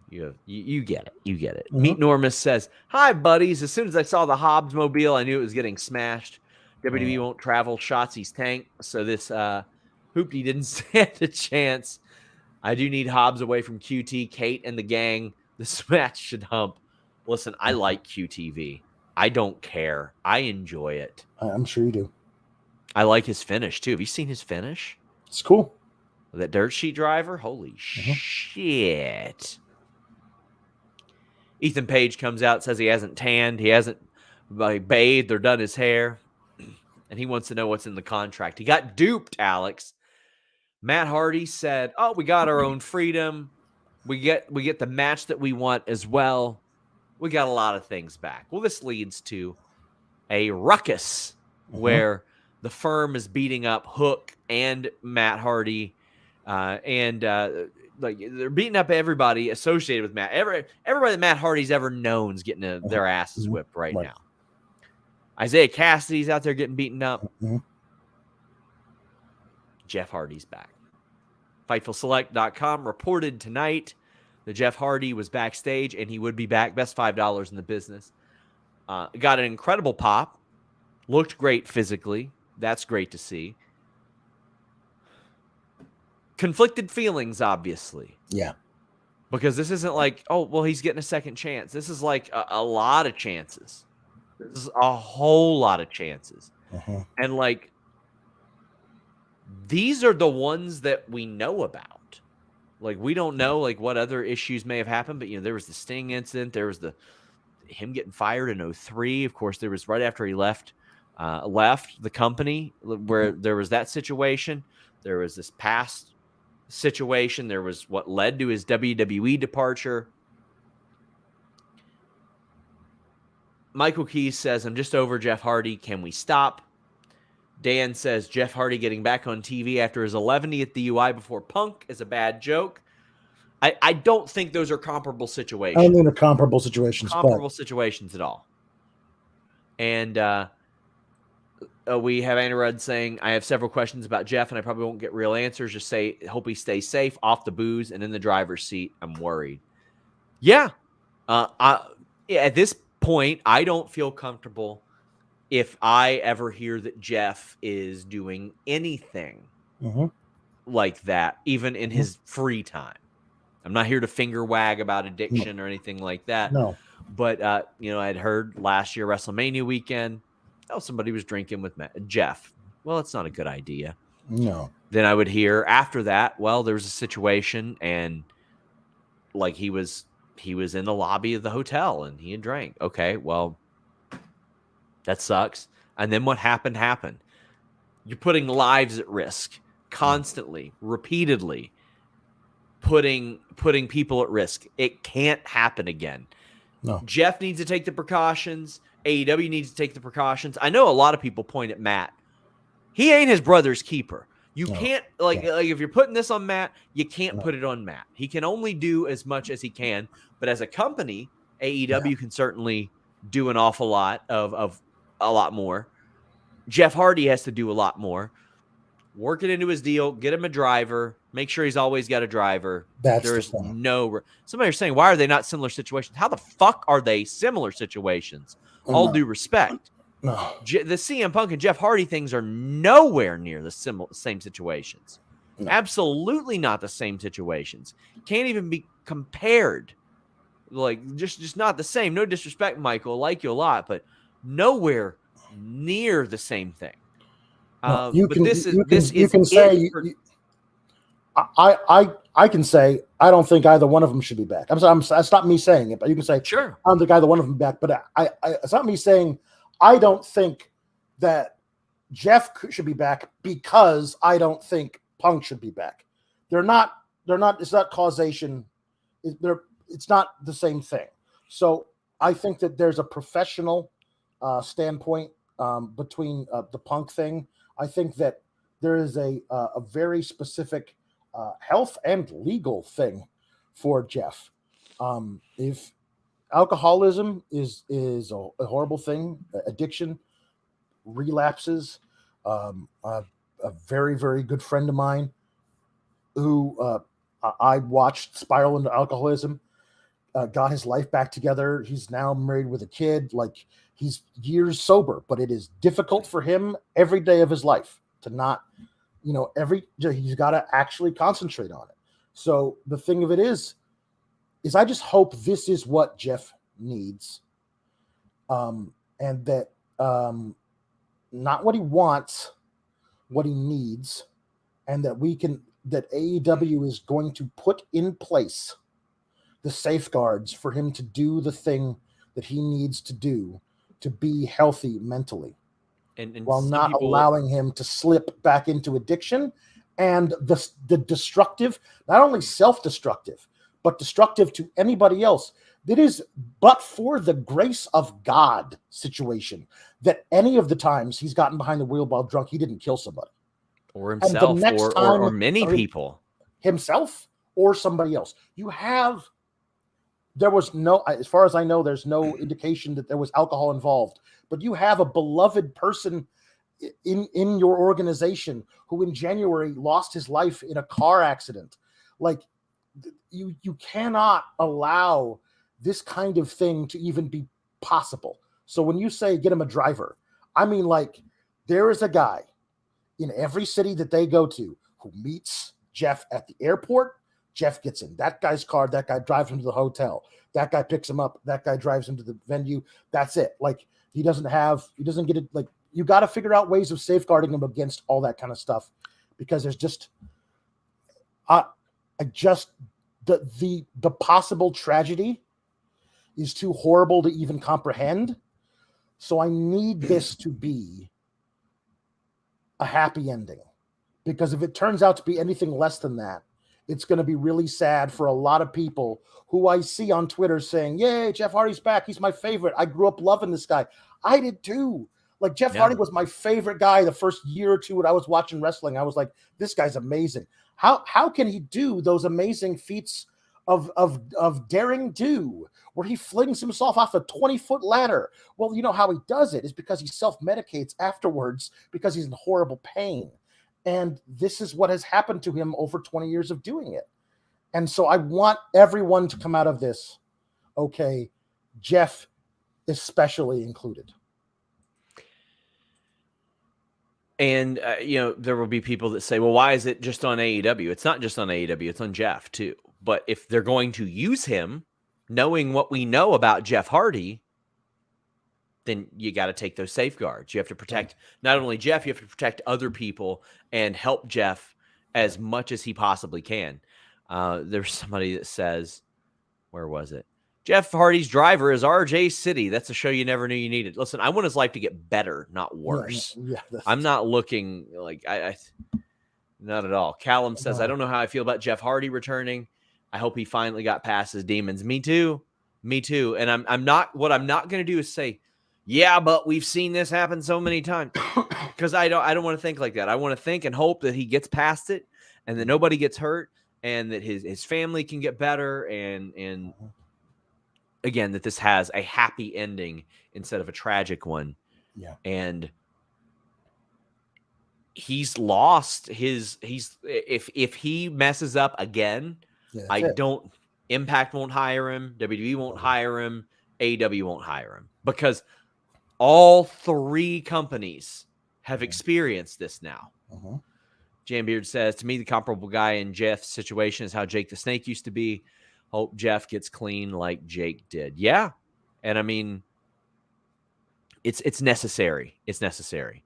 You get it. You get it. Meet Normus says, "Hi, buddies. As soon as I saw the Hobbs mobile, I knew it was getting smashed. WWE won't travel Shotzi's tank, so this hoopty didn't stand a chance. I do need Hobbs away from QT, Kate, and the gang. This match should hump. Listen, I like QTV. I don't care. I enjoy it. I'm sure you do. I like his finish, too. Have you seen his finish? It's cool. That dirt sheet driver? Holy shit. Ethan Page comes out, says he hasn't tanned. He hasn't bathed or done his hair. And he wants to know what's in the contract. He got duped, Alex. Matt Hardy said, "Oh, we got our own freedom. We get the match that we want as well. We got a lot of things back." Well, this leads to a ruckus where the firm is beating up Hook and Matt Hardy, and they're beating up everybody associated with Matt. Everybody that Matt Hardy's ever known is getting their asses whipped right now. Isaiah Cassidy's out there getting beaten up. Jeff Hardy's back. FightfulSelect.com reported tonight that Jeff Hardy was backstage and he would be back. Best $5 in the business. Got an incredible pop. Looked great physically. That's great to see. Conflicted feelings, obviously. Yeah. Because this isn't like, oh, well, he's getting a second chance. This is like a lot of chances. This is a whole lot of chances. And like, these are the ones that we know about. Like, we don't know like what other issues may have happened, but there was the Sting incident. There was him getting fired in 2003. Of course, there was right after he left the company where there was that situation. There was this past situation. There was what led to his WWE departure. Michael Keys says, "I'm just over Jeff Hardy. Can we stop?" Dan says, "Jeff Hardy getting back on TV after his 11th DUI before Punk is a bad joke." I don't think those are comparable situations. I don't think they're comparable situations. Situations at all. And we have Anna Rudd saying, "I have several questions about Jeff, and I probably won't get real answers. Just say, hope he stays safe, off the booze, and in the driver's seat. I'm worried." Yeah. At this point, I don't feel comfortable if I ever hear that Jeff is doing anything like that, even in his free time. I'm not here to finger wag about addiction or anything like that. No. But, I'd heard last year, WrestleMania weekend, somebody was drinking with Jeff. Well, it's not a good idea. No. Then I would hear after that, well, there was a situation and like he was in the lobby of the hotel and he had drank. Okay, well, that sucks. And then what happened. You're putting lives at risk constantly, repeatedly, putting people at risk. It can't happen again. No. Jeff needs to take the precautions. AEW needs to take the precautions. I know a lot of people point at Matt. He ain't his brother's keeper. You can't, like if you're putting this on Matt, you can't put it on Matt. He can only do as much as he can. But as a company, AEW can certainly do an awful lot of a lot more. Jeff Hardy has to do a lot more. Work it into his deal. Get him a driver. Make sure he's always got a driver. There's no. Somebody was saying, why are they not similar situations? How the fuck are they similar situations? All due respect. No. The CM Punk and Jeff Hardy things are nowhere near the same situations. No. Absolutely not the same situations. Can't even be compared. Like, just not the same. No disrespect, Michael. I like you a lot, but nowhere near the same thing. No, you can say I can say I don't think either one of them should be back. That's not me saying it, but you can say sure. I don't think either one of them back. But it's not me saying I don't think that Jeff should be back because I don't think Punk should be back. They're not. It's not causation. It's not the same thing. So I think that there's a professional standpoint between the Punk thing. I think that there is a very specific health and legal thing for Jeff. If alcoholism is a horrible thing. Addiction, relapses. A very, very good friend of mine who I watched spiral into alcoholism, got his life back together. He's now married with a kid. Like, he's years sober, but it is difficult for him every day of his life to not, he's got to actually concentrate on it. So the thing of it is I just hope this is what Jeff needs. And that, not what he wants, what he needs, and that that AEW is going to put in place the safeguards for him to do the thing that he needs to do to be healthy mentally, and while not allowing him to slip back into addiction and the destructive, not only self-destructive, but destructive to anybody else. That is but for the grace of God situation that any of the times he's gotten behind the wheel while drunk, he didn't kill somebody. Or himself, or many people. Himself or somebody else. There was no, as far as I know, there's no indication that there was alcohol involved. But you have a beloved person in your organization who in January lost his life in a car accident. Like, you cannot allow this kind of thing to even be possible. So when you say get him a driver, I mean, like, there is a guy in every city that they go to who meets Jeff at the airport. Jeff gets in that guy's car. That guy drives him to the hotel. That guy picks him up. That guy drives him to the venue. That's it. Like, he doesn't get it. Like, you got to figure out ways of safeguarding him against all that kind of stuff, because there's just, the possible tragedy is too horrible to even comprehend. So I need this to be a happy ending, because if it turns out to be anything less than that, it's going to be really sad for a lot of people who I see on Twitter saying, yay, Jeff Hardy's back. He's my favorite. I grew up loving this guy. I did too. Like, Jeff Hardy was my favorite guy the first year or two when I was watching wrestling. I was like, this guy's amazing. How can he do those amazing feats of daring do, where he flings himself off a 20-foot ladder? Well, you know how he does it is because he self-medicates afterwards because he's in horrible pain. And this is what has happened to him over 20 years of doing it. And so I want everyone to come out of this okay, Jeff especially included. And, there will be people that say, well, why is it just on AEW? It's not just on AEW. It's on Jeff, too. But if they're going to use him, knowing what we know about Jeff Hardy, then you got to take those safeguards. You have to protect not only Jeff, you have to protect other people and help Jeff as much as he possibly can. There's somebody that says, where was it? Jeff Hardy's driver is RJ City. That's a show you never knew you needed. Listen, I want his life to get better, not worse. Yeah, I'm not looking like I not at all. Callum says, I don't know how I feel about Jeff Hardy returning. I hope he finally got past his demons. Me too. And I'm not going to do is say, yeah, but we've seen this happen so many times, because I don't want to think like that. I want to think and hope that he gets past it and that nobody gets hurt and that his family can get better. And again, that this has a happy ending instead of a tragic one. Yeah. And he's lost if he messes up again, Impact won't hire him. WWE won't hire him. AEW won't hire him, because all three companies have experienced this now. Jambeard says, to me, the comparable guy in Jeff's situation is how Jake the Snake used to be. Hope Jeff gets clean like Jake did. Yeah. And I mean, it's necessary. It's necessary.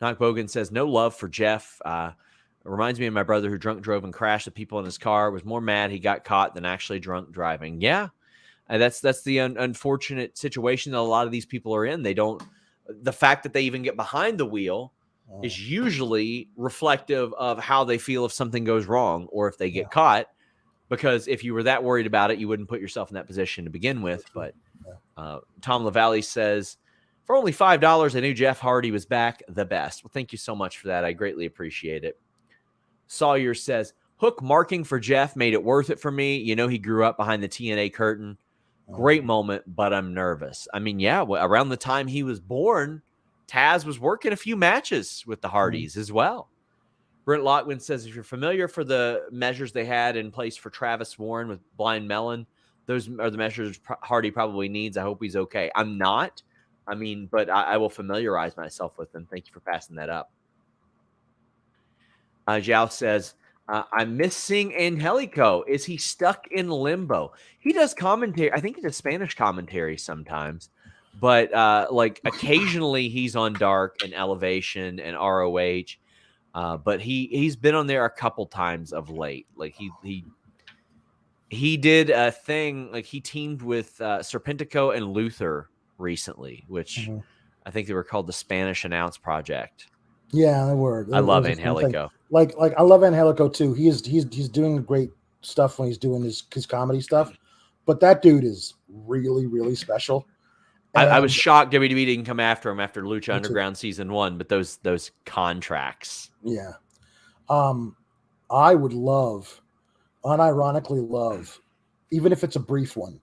Knock Bogan says, no love for Jeff. It reminds me of my brother who drunk drove and crashed the people in his car. Was more mad he got caught than actually drunk driving. Yeah. And that's the unfortunate situation that a lot of these people are in. The fact that they even get behind the wheel is usually reflective of how they feel if something goes wrong or if they get caught. Because if you were that worried about it, you wouldn't put yourself in that position to begin with. But Tom LaValle says, for only $5, I knew Jeff Hardy was back the best. Well, thank you so much for that. I greatly appreciate it. Sawyer says, hook marking for Jeff made it worth it for me. He grew up behind the TNA curtain. Great moment, but I'm nervous. I mean, yeah, around the time he was born, Taz was working a few matches with the Hardys as well. Brent Lockman says, if you're familiar for the measures they had in place for Travis Warren with Blind Melon, those are the measures Hardy probably needs. I hope he's okay. I'm not. I mean, but I will familiarize myself with them. Thank you for passing that up. Zhao says, I'm missing Angelico. Is he stuck in limbo? He does commentary. I think he does Spanish commentary sometimes. But like occasionally he's on Dark and Elevation and ROH. But he's been on there a couple times of late. Like he did a thing, like he teamed with Serpentico and Luther recently, which I think they were called the Spanish Announce Project. Yeah, they were. I love Angelico. Like I love Angelico too. He's doing great stuff when he's doing his comedy stuff. But that dude is really, really special. I was shocked WWE didn't come after him after Lucha Underground season 1, but those contracts. Yeah. I would unironically love, even if it's a brief one,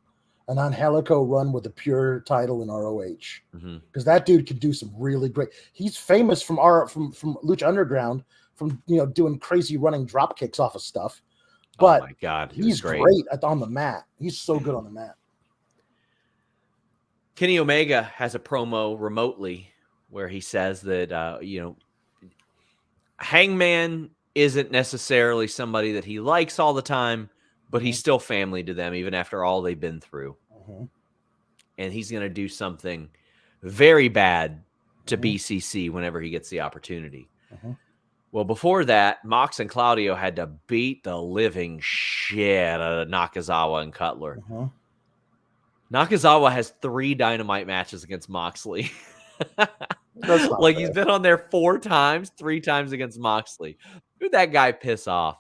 an Angelico run with a pure title in ROH. Because that dude could do some really great. He's famous from Lucha Underground, from doing crazy running drop kicks off of stuff. But oh my God, he's great on the mat. He's so good on the mat. Kenny Omega has a promo remotely where he says that, Hangman isn't necessarily somebody that he likes all the time, but he's still family to them, even after all they've been through. And he's going to do something very bad to BCC whenever he gets the opportunity. Well, before that, Mox and Claudio had to beat the living shit out of Nakazawa and Cutler. Nakazawa has 3 Dynamite matches against Moxley. Like he's been on there 4 times, 3 times against Moxley. Who'd that guy piss off?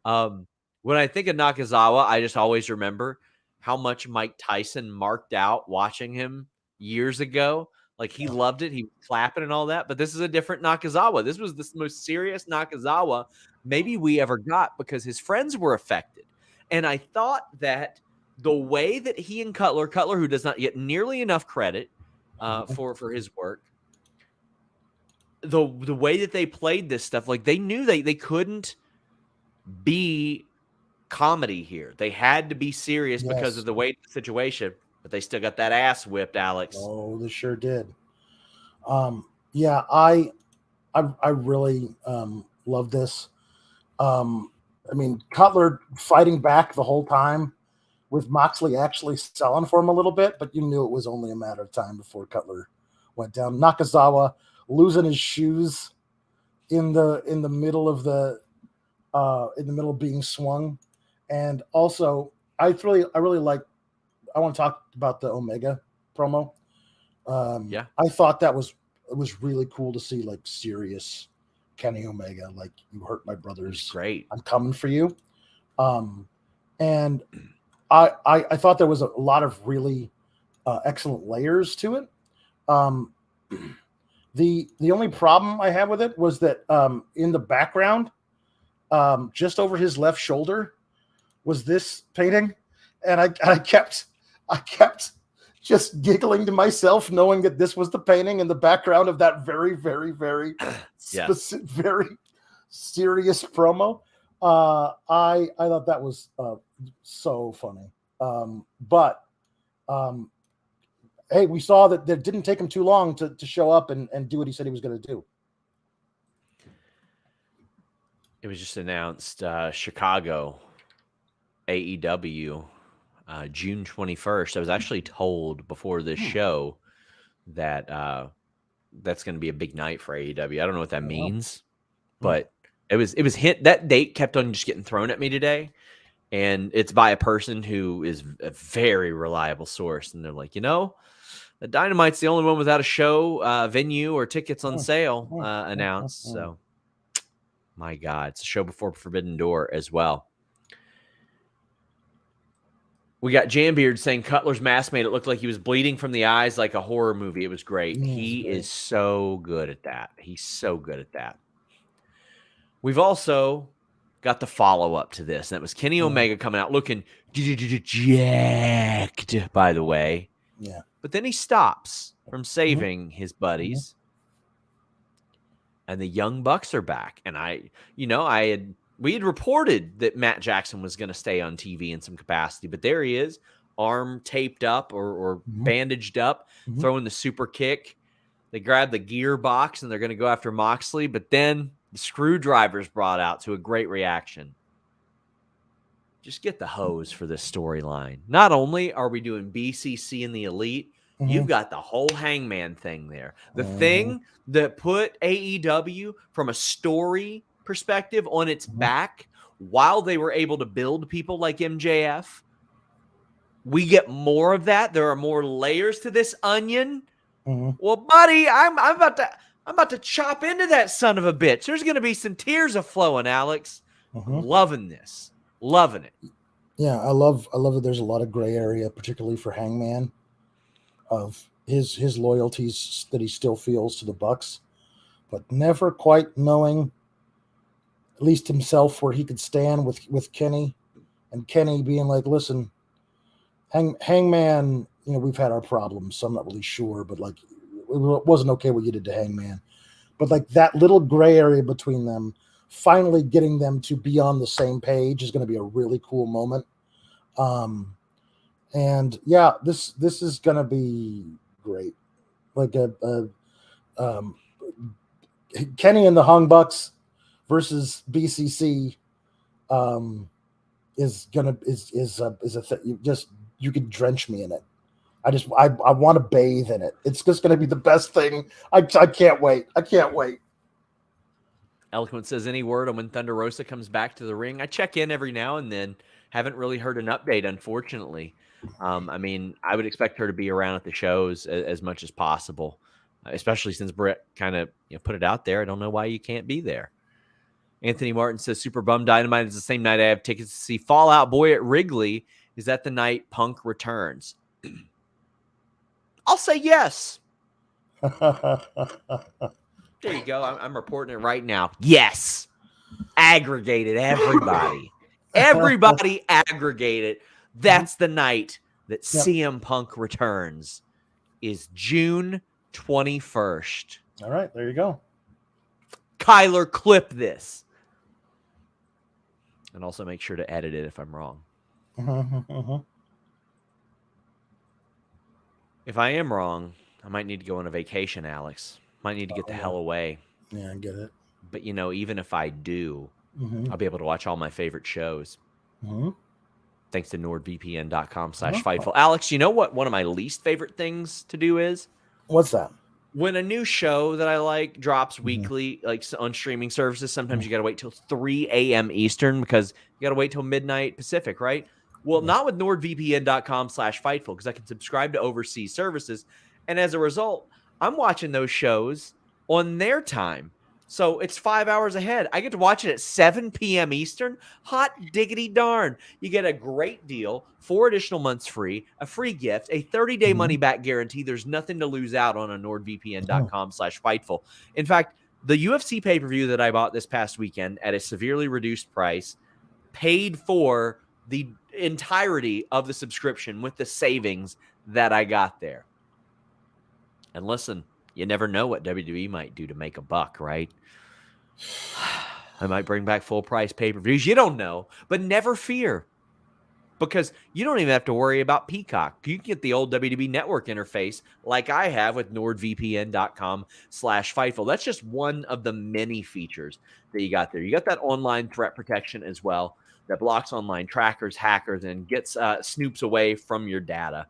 When I think of Nakazawa, I just always remember how much Mike Tyson marked out watching him years ago. Like he loved it. He was clapping and all that. But this is a different Nakazawa. This was the most serious Nakazawa maybe we ever got because his friends were affected. And I thought that the way that he and Cutler, who does not get nearly enough credit for his work, the way that they played this stuff, like they knew they couldn't be comedy here. They had to be serious because of the weight of the situation, but they still got that ass whipped, Alex. Oh, they sure did. Yeah, I really love this. I mean, Cutler fighting back the whole time with Moxley actually selling for him a little bit, but you knew it was only a matter of time before Cutler went down. Nakazawa losing his shoes in the middle of being swung. And also I really like, I want to talk about the Omega promo. I thought it was really cool to see like serious Kenny Omega, like, you hurt my brothers. Great. I'm coming for you. And I thought there was a lot of really excellent layers to it. The only problem I had with it was that in the background, just over his left shoulder, was this painting, and I kept just giggling to myself, knowing that this was the painting in the background of that very, very, very very serious promo. I thought that was so funny. But hey, we saw that it didn't take him too long to show up and do what he said he was going to do. It was just announced Chicago AEW June 21st. I was actually told before this show that that's going to be a big night for AEW. I don't know what that means, but it was hint that date kept on just getting thrown at me today. And it's by a person who is a very reliable source. And they're like, the Dynamite's the only one without a show venue or tickets on sale announced. So, my God, it's a show before Forbidden Door as well. We got Jambeard saying Cutler's mask made it look like he was bleeding from the eyes like a horror movie. It was great. He is so good at that. He's so good at that. We've also got the follow-up to this. And that was Kenny Omega coming out looking jacked, by the way. Yeah. But then he stops from saving his buddies. And the Young Bucks are back. And we had reported that Matt Jackson was going to stay on TV in some capacity, but there he is, arm taped up or bandaged up, throwing the super kick. They grab the gearbox and they're going to go after Moxley, but then the screwdriver's brought out to a great reaction. Just get the hose for this storyline. Not only are we doing BCC and the Elite, you've got the whole Hangman thing there. The thing that put AEW from a story perspective on its back while they were able to build people like MJF. We get more of that. There are more layers to this onion. Well, buddy, I'm about to chop into that son of a bitch. There's going to be some tears a flowing, Alex. Loving this. Loving it. Yeah, I love that there's a lot of gray area, particularly for Hangman, of his loyalties that he still feels to the Bucks, but never quite knowing, at least himself, where he could stand with Kenny, and Kenny being like, listen, Hangman, we've had our problems, so I'm not really sure, but like, it wasn't okay what you did to Hangman. But like that little gray area between them, finally getting them to be on the same page is going to be a really cool moment. And yeah, this is going to be great. Like Kenny and the Hung Bucks versus BCC is a thing. You could drench me in it. I want to bathe in it. It's just going to be the best thing. I can't wait. I can't wait. Eloquent says, any word on when Thunder Rosa comes back to the ring? I check in every now and then. Haven't really heard an update, unfortunately. I would expect her to be around at the shows as much as possible, especially since Brett kind of put it out there. I don't know why you can't be there. Anthony Martin says, super bum Dynamite is the same night I have tickets to see Fall Out Boy at Wrigley. Is that the night Punk returns? I'll say yes. There you go. I'm reporting it right now. Yes. Aggregated everybody. Everybody aggregated. That's the night that CM Punk returns, is June 21st. All right, there you go. Kyler, clip this. And also make sure to edit it if I'm wrong. If I am wrong, I might need to go on a vacation, Alex. Might need to get the hell away. Yeah, I get it. But, even if I do, I'll be able to watch all my favorite shows. Thanks to nordvpn.com/Fightful. Alex, you know what one of my least favorite things to do is? What's that? When a new show that I like drops weekly, like on streaming services, sometimes you got to wait till 3 a.m. Eastern because you got to wait till midnight Pacific, right? Well, not with nordvpn.com/Fightful because I can subscribe to overseas services. And as a result, I'm watching those shows on their time. So it's 5 hours ahead. I get to watch it at 7 p.m. Eastern. Hot diggity darn. You get a great deal, 4 additional months free, a free gift, a 30-day money-back guarantee. There's nothing to lose out on nordvpn.com/Fightful. In fact, the UFC pay-per-view that I bought this past weekend at a severely reduced price paid for the entirety of the subscription with the savings that I got there. And listen, you never know what WWE might do to make a buck, right? I might bring back full price pay-per-views. You don't know, but never fear, because you don't even have to worry about Peacock. You can get the old WWE Network interface like I have with nordvpn.com/Fightful. That's just one of the many features that you got there. You got that online threat protection as well that blocks online trackers, hackers, and gets snoops away from your data.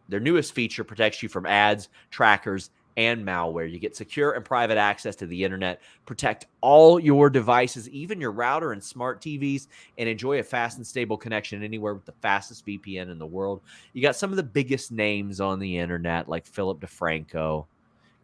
Their newest feature protects you from ads, trackers, and malware. You get secure and private access to the internet, protect all your devices, even your router and smart TVs, and enjoy a fast and stable connection anywhere with the fastest VPN in the world. You got some of the biggest names on the internet, like Philip DeFranco,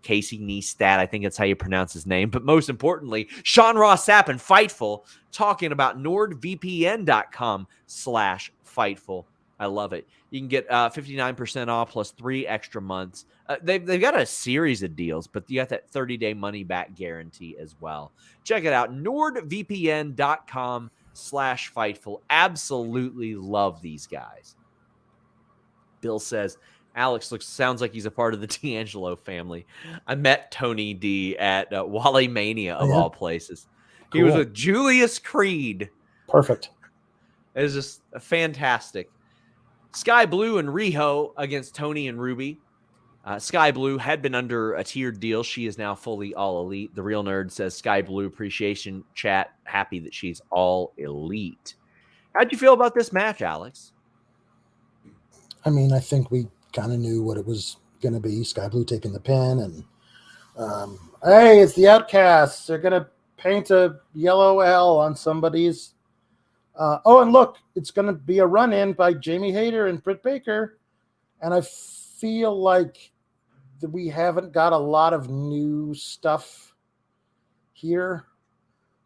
Casey Neistat, I think that's how you pronounce his name, but most importantly, Sean Ross Sapp and Fightful talking about nordvpn.com/Fightful I love it. You can get 59% off plus 3 extra months. They've got a series of deals, but you got that 30-day money-back guarantee as well. Check it out, nordvpn.com/Fightful. Absolutely love these guys. Bill says, Alex sounds like he's a part of the D'Angelo family. I met Tony D at Wale Mania, of all places. Cool. He was with Julius Creed. Perfect. It was just fantastic. Skye Blue and Riho against Toni and Ruby. Skye Blue had been under a tiered deal. She is now fully all elite. The Real Nerd says Skye Blue appreciation chat. Happy that she's all elite. How'd you feel about this match, Alex? I mean, I think we kind of knew what it was going to be. Skye Blue taking the pin, and hey, it's the Outcasts. They're going to paint a yellow L on somebody's. And look, it's going to be a run-in by Jamie Hayter and Britt Baker, and I feel like that we haven't got a lot of new stuff here.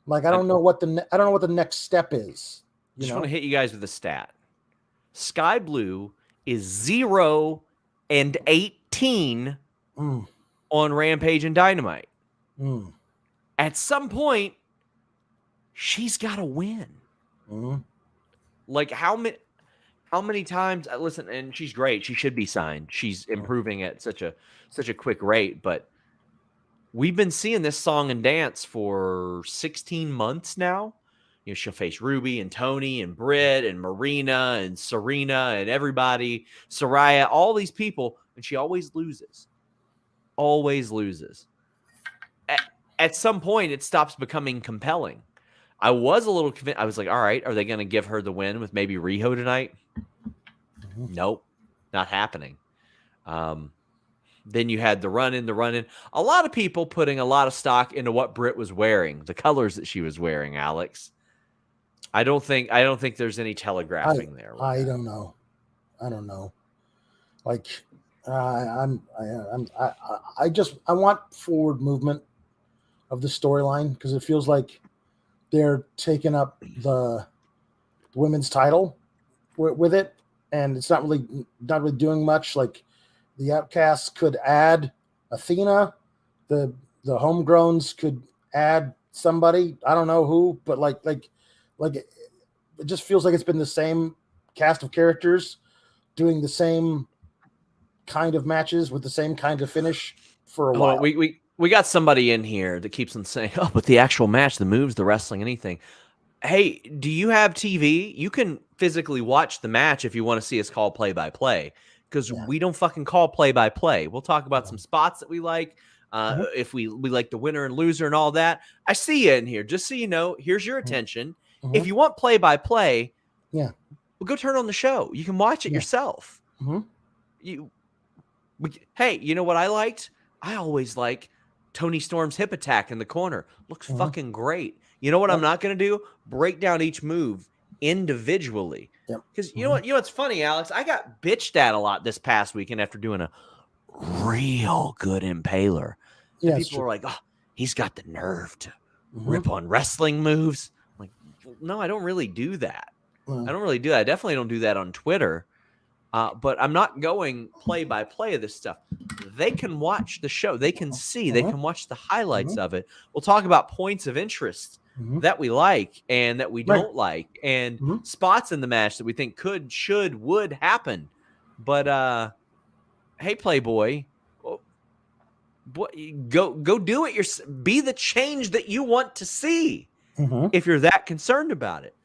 Like I don't know what the next step is. I just want to hit you guys with a stat. Skye Blue is 0-18 on Rampage and Dynamite. At some point, she's got to win. Like how many times? Listen, and she's great. She should be signed. She's improving at such a quick rate. But we've been seeing this song and dance for 16 months now. You know, she'll face Ruby and Toni and Britt and Marina and Serena and everybody, Saraya, all these people, and she always loses. Always loses. At some point, it stops becoming compelling. I was a little convinced. I was like, all right, are they going to give her the win with maybe Riho tonight? Nope, not happening. Then you had the run-in. A lot of people putting a lot of stock into what Britt was wearing, the colors that she was wearing, Alex. I don't think there's any telegraphing there. I don't know. Like, I want forward movement of the storyline because it feels like they're taking up the women's title with it, and it's not really doing much. Like the Outcasts could add Athena, the homegrowns could add somebody. I don't know who, but like it just feels like it's been the same cast of characters doing the same kind of matches with the same kind of finish for a while. We got somebody in here that keeps on saying, oh, but the actual match, the moves, the wrestling, anything. Hey, do you have TV? You can physically watch the match if you want to see us call play-by-play because we don't fucking call play-by-play. We'll talk about some spots that we like. If we like the winner and loser and all that. I see you in here. Just so you know, here's your attention. If you want play-by-play, well, go turn on the show. You can watch it yourself. Hey, you know what I liked? I always like Toni Storm's hip attack in the corner. Looks fucking great. You know what I'm not going to do? Break down each move individually. Because you know what's funny, Alex? I got bitched at a lot this past weekend after doing a real good impaler. Yeah, people were like, oh, he's got the nerve to rip on wrestling moves. I'm like, no, I don't really do that. I don't really do that. I definitely don't do that on Twitter. But I'm not going play-by-play of this stuff. They can watch the show. They can see. They can watch the highlights of it. We'll talk about points of interest that we like and that we don't like and spots in the match that we think could, should, would happen. But, hey, Playboy, go do it. Be the change that you want to see if you're that concerned about it.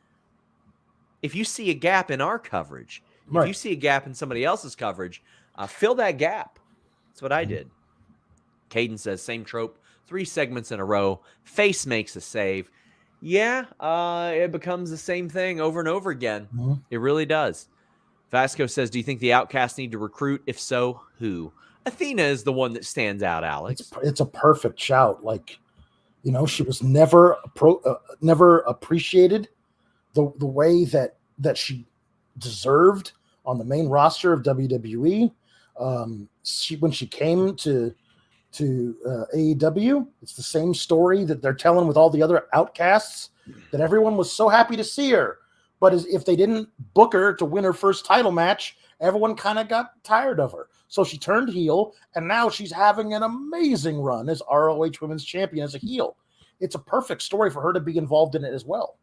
If you see a gap in our coverage, if you see a gap in somebody else's coverage, fill that gap. That's what I did. Caden says, same trope, 3 segments in a row. Face makes a save. Yeah, it becomes the same thing over and over again. It really does. Vasco says, do you think the Outcasts need to recruit? If so, who? Athena is the one that stands out, Alex. It's a perfect shout. Like, you know, she was never appreciated the way that she deserved on the main roster of WWE. When she came to AEW, it's the same story that they're telling with all the other Outcasts, that everyone was so happy to see her But if they didn't book her to win her first title match, everyone kind of got tired of her. So she turned heel, and now she's having an amazing run as ROH Women's Champion as a heel. It's a perfect story for her to be involved in it as well.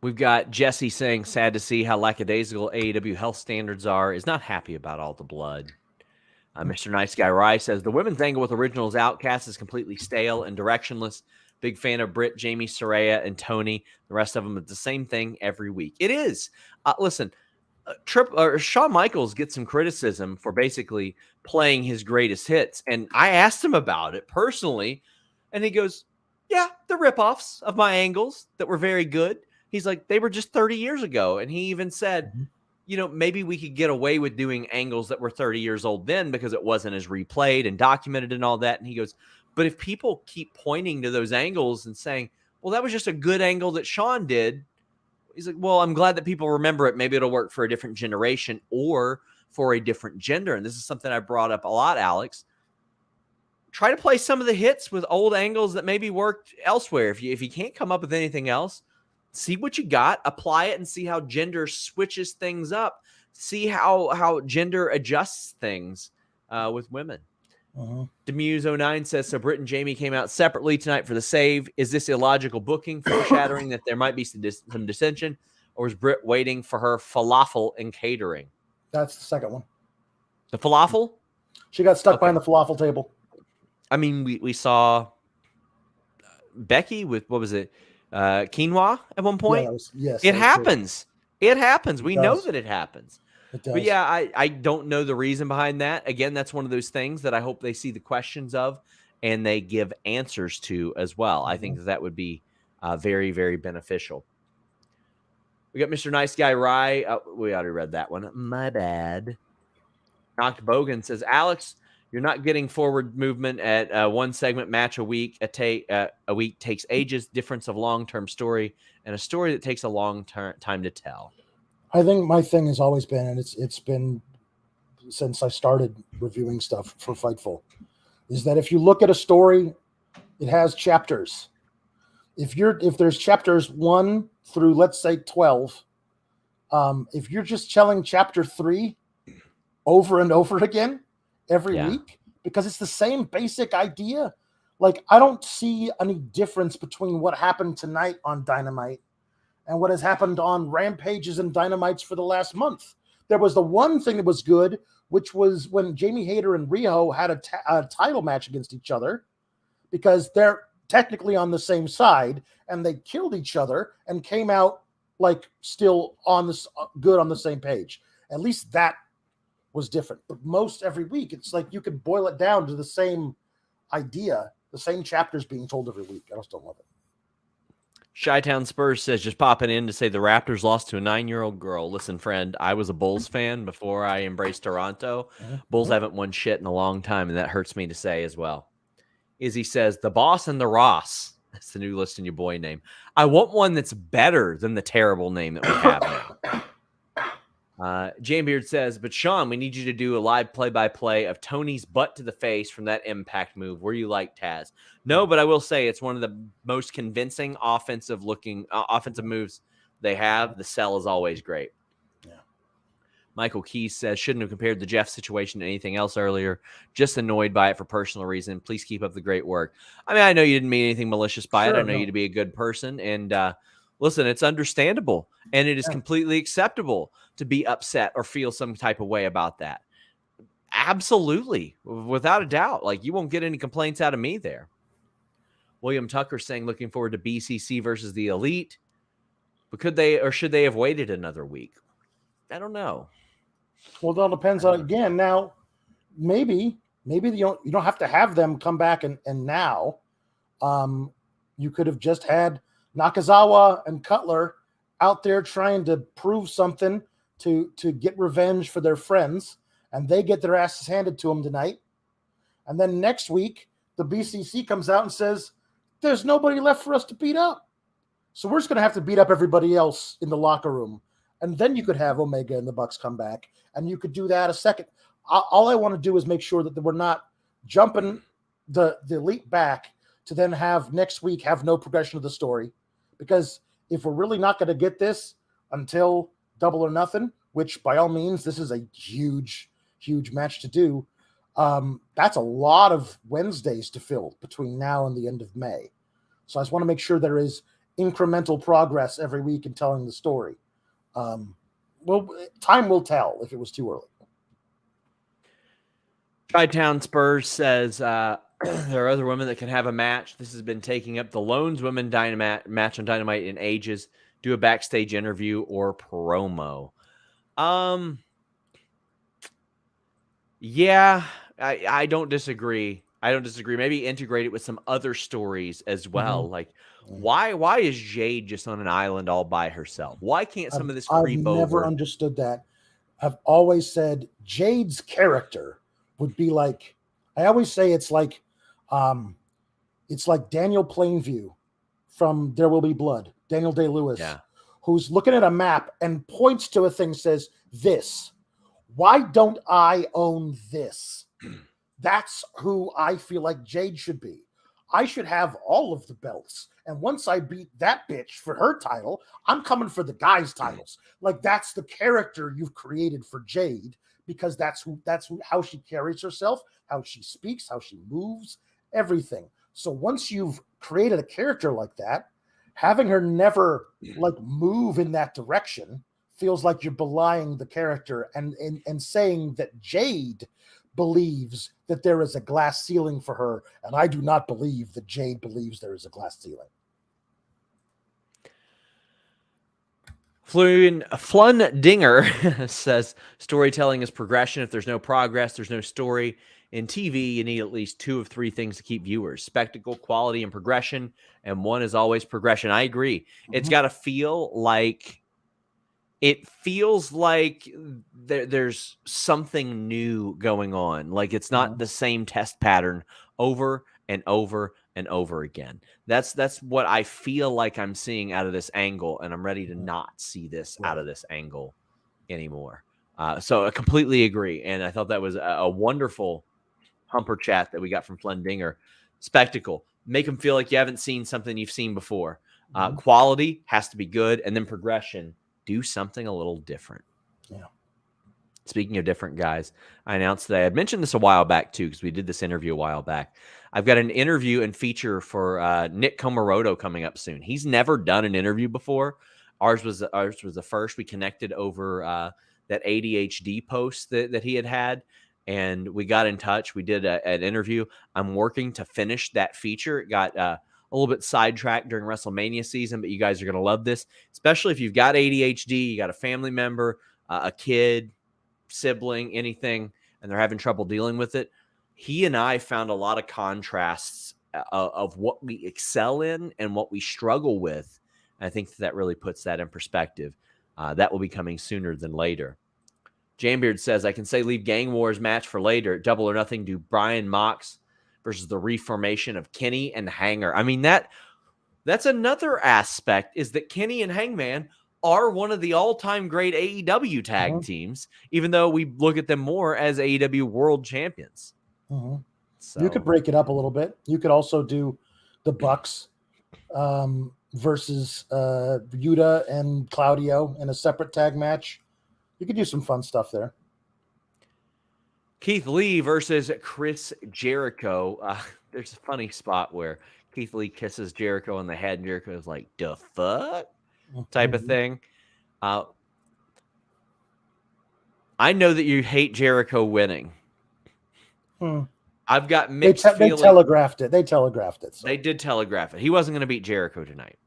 We've got Jesse saying, sad to see how lackadaisical AEW health standards are, is not happy about all the blood. Mr. Nice Guy Rye says, the women's angle with Originals Outcasts is completely stale and directionless. Big fan of Britt, Jamie, Saraya, and Toni. The rest of them, it's the same thing every week. It is. Listen, Shawn Michaels gets some criticism for basically playing his greatest hits. And I asked him about it personally, and he goes, yeah, the ripoffs of my angles that were very good. He's like, they were just 30 years ago. And he even said, maybe we could get away with doing angles that were 30 years old then because it wasn't as replayed and documented and all that. And he goes, but if people keep pointing to those angles and saying, well, that was just a good angle that Shawn did. He's like, well, I'm glad that people remember it. Maybe it'll work for a different generation or for a different gender. And this is something I brought up a lot, Alex. Try to play some of the hits with old angles that maybe worked elsewhere. If you can't come up with anything else, see what you got, apply it, and see how gender switches things up. See how gender adjusts things with women. Demuse09 says, so Britt and Jamie came out separately tonight for the save. Is this illogical booking, foreshadowing that there might be some dissension, or is Britt waiting for her falafel and catering? That's the second one. The falafel? She got stuck behind the falafel table. I mean, we saw Becky with, what was it? Quinoa at one point. Yes, it happens. It happens. We know that it happens. It does. But yeah, I don't know the reason behind that. Again, that's one of those things that I hope they see the questions of and they give answers to as well. I think that would be very, very beneficial. We got Mr. Nice Guy Rye. We already read that one. My bad. Knocked Bogan says, Alex, you're not getting forward movement at one segment match a week. A week takes ages, difference of long-term story, and a story that takes a long time to tell. I think my thing has always been, and it's been since I started reviewing stuff for Fightful, is that if you look at a story, it has chapters. If there's chapters 1 through, let's say, 12, if you're just telling chapter 3 over and over again every week, because it's the same basic idea, like I don't see any difference between what happened tonight on Dynamite and what has happened on Rampages and Dynamites for the last month. There was the one thing that was good, which was when Jamie Hayter and Riho had a title match against each other, because they're technically on the same side, and they killed each other and came out like still on this good on the same page. At least that was different. But most every week, it's like you could boil it down to the same idea, the same chapters being told every week. I just don't love it. Chi-Town Spurs says, just popping in to say the Raptors lost to a 9-year-old girl. Listen, friend, I was a Bulls fan before I embraced Toronto. Bulls haven't won shit in a long time, and that hurts me to say as well. Izzy says, the Boss and the Ross. That's the new List in Your Boy name. I want one that's better than the terrible name that we have now. Jambeard says, but Sean, we need you to do a live play-by-play of Tony's butt to the face from that Impact move. Were you like Taz? No, but I will say it's one of the most convincing offensive moves they have. The sell is always great. Yeah. Michael Keys says, shouldn't have compared the Jeff situation to anything else earlier. Just annoyed by it for personal reason. Please keep up the great work. I mean, I know you didn't mean anything malicious by it. I know you to be a good person. And listen, it's understandable. And it is completely acceptable to be upset or feel some type of way about that. Absolutely. Without a doubt. Like, you won't get any complaints out of me there. William Tucker saying, looking forward to BCC versus the Elite. But could they, or should they have waited another week? I don't know. Well, it all depends on, again, now, maybe you don't have to have them come back and now. You could have just had Nakazawa and Cutler out there trying to prove something to get revenge for their friends, and they get their asses handed to them tonight. And then next week, the BCC comes out and says, there's nobody left for us to beat up. So we're just going to have to beat up everybody else in the locker room. And then you could have Omega and the Bucks come back, and you could do that a second. All I want to do is make sure that we're not jumping the Elite back to then have next week have no progression of the story. Because if we're really not going to get this until Double or Nothing, which by all means, this is a huge, huge match to do. That's a lot of Wednesdays to fill between now and the end of May. So I just want to make sure there is incremental progress every week in telling the story. Well, time will tell if it was too early. Chi-Town Spurs says there are other women that can have a match. This has been taking up the Loans Women Dynamite match on Dynamite in ages. Do a backstage interview or promo. Yeah, I don't disagree. Maybe integrate it with some other stories as well. Mm-hmm. Like, why is Jade just on an island all by herself? Why can't some of this creep over? I've never understood that. I've always said Jade's character would be like, I always say it's like Daniel Plainview from There Will Be Blood, Daniel Day-Lewis, who's looking at a map and points to a thing, says, this. Why don't I own this? That's who I feel like Jade should be. I should have all of the belts. And once I beat that bitch for her title, I'm coming for the guys' titles. Like, that's the character you've created for Jade, because that's how she carries herself, how she speaks, how she moves, everything. So once you've created a character like that, having her never like move in that direction feels like you're belying the character and saying that Jade believes that there is a glass ceiling for her, and I do not believe that Jade believes there is a glass ceiling. Flun Dinger says storytelling is progression. If there's no progress, there's no story. In TV, you need at least 2 of 3 things to keep viewers: spectacle, quality, and progression. And one is always progression. I agree. Mm-hmm. It's got to feel like there's something new going on. Like, it's not the same test pattern over and over and over again. That's what I feel like I'm seeing out of this angle, and I'm ready to not see this out of this angle anymore. So I completely agree, and I thought that was a wonderful humper chat that we got from Flendinger. Spectacle, make them feel like you haven't seen something you've seen before. Quality has to be good, and then progression. Do something a little different. Yeah. Speaking of different, guys, I announced today, I'd mentioned this a while back too, because we did this interview a while back. I've got an interview and feature for Nick Komoroto coming up soon. He's never done an interview before. Ours was the first. We connected over that ADHD post that he had, and we got in touch. We did an interview. I'm working to finish that feature. It got a little bit sidetracked during WrestleMania season, but you guys are going to love this, especially if you've got ADHD, you got a family member, a kid, sibling, anything, and they're having trouble dealing with it. He and I found a lot of contrasts of what we excel in and what we struggle with. And I think that really puts that in perspective. That will be coming sooner than later. Jambeard says, I can say leave Gang Wars match for later. Double or Nothing, do Brian Mox versus the reformation of Kenny and Hanger. I mean, that's another aspect, is that Kenny and Hangman are one of the all-time great AEW tag teams, even though we look at them more as AEW world champions. So you could break it up a little bit. You could also do the Bucks versus Yuta and Claudio in a separate tag match. You could do some fun stuff there. Keith Lee versus Chris Jericho. There's a funny spot where Keith Lee kisses Jericho on the head, and Jericho is like, "The fuck?" type of thing. I know that you hate Jericho winning. I've got mixed feelings. They telegraphed it. So. They did telegraph it. He wasn't going to beat Jericho tonight.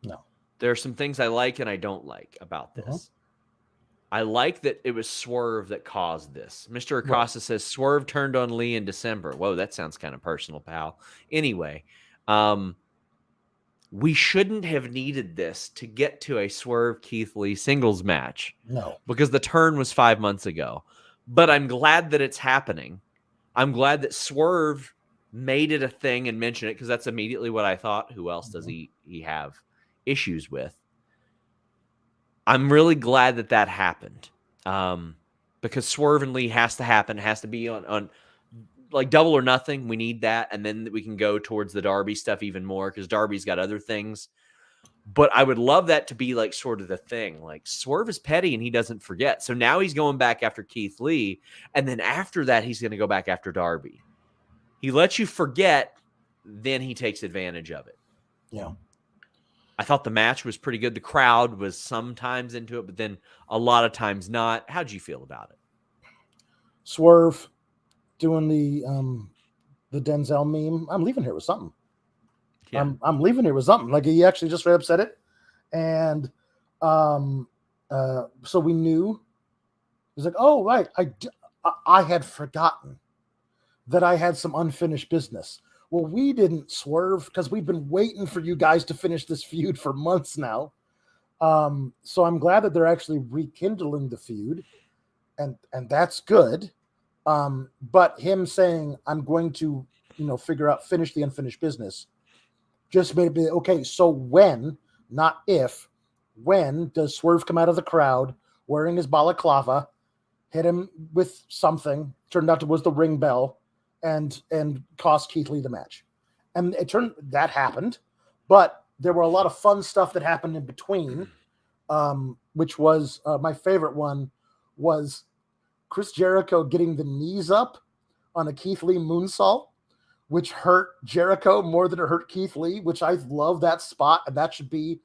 No. There are some things I like and I don't like about this. I like that it was Swerve that caused this. Mr. Acosta says Swerve turned on Lee in December. Whoa, that sounds kind of personal, pal. Anyway, we shouldn't have needed this to get to a Swerve Keith Lee singles match. No. Because the turn was 5 months ago. But I'm glad that it's happening. I'm glad that Swerve made it a thing and mentioned it, because that's immediately what I thought. Who else does he have issues with? I'm really glad that happened, because Swerve and Lee has to happen. It has to be on like Double or Nothing. We need that, and then we can go towards the Darby stuff even more, because Darby's got other things. But I would love that to be like sort of the thing. Like Swerve is petty and he doesn't forget. So now he's going back after Keith Lee. And then after that, he's going to go back after Darby. He lets you forget, then he takes advantage of it. Yeah. I thought the match was pretty good. The crowd was sometimes into it, but then a lot of times not. How'd you feel about it? Swerve doing the Denzel meme. I'm leaving here with something. Yeah. I'm leaving here with something. Like he actually just straight up said it. And so we knew. He's like, oh, right. I had forgotten that I had some unfinished business. Well, we didn't, Swerve, because we've been waiting for you guys to finish this feud for months now. So I'm glad that they're actually rekindling the feud, and that's good. But him saying, I'm going to, finish the unfinished business, just made it be, okay, so when, not if, when does Swerve come out of the crowd wearing his balaclava, hit him with something, turned out to was the ring bell, and cost Keith Lee the match. And it turned, that happened, but there were a lot of fun stuff that happened in between, which was, my favorite one was Chris Jericho getting the knees up on a Keith Lee moonsault, which hurt Jericho more than it hurt Keith Lee, which I love that spot. And that should be,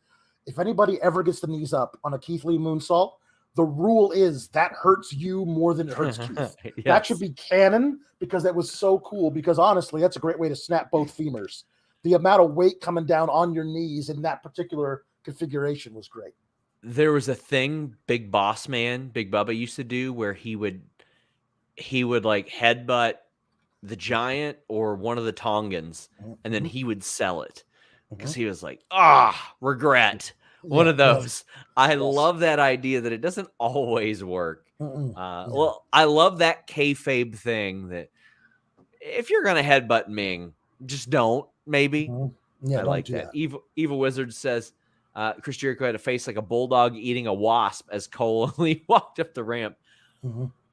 if anybody ever gets the knees up on a Keith Lee moonsault, the rule is that hurts you more than it hurts Keith. Yes. That should be canon because that was so cool. Because honestly, that's a great way to snap both femurs. The amount of weight coming down on your knees in that particular configuration was great. There was a thing Big Boss Man, Big Bubba used to do where he would like headbutt the Giant or one of the Tongans, and then he would sell it because he was like, regret. One of those. Yes. I love that idea that it doesn't always work. Well, I love that kayfabe thing that if you're going to headbutt Ming, just don't, maybe. I like that. Evil Wizard says Chris Jericho had a face like a bulldog eating a wasp as Cole Lee walked up the ramp.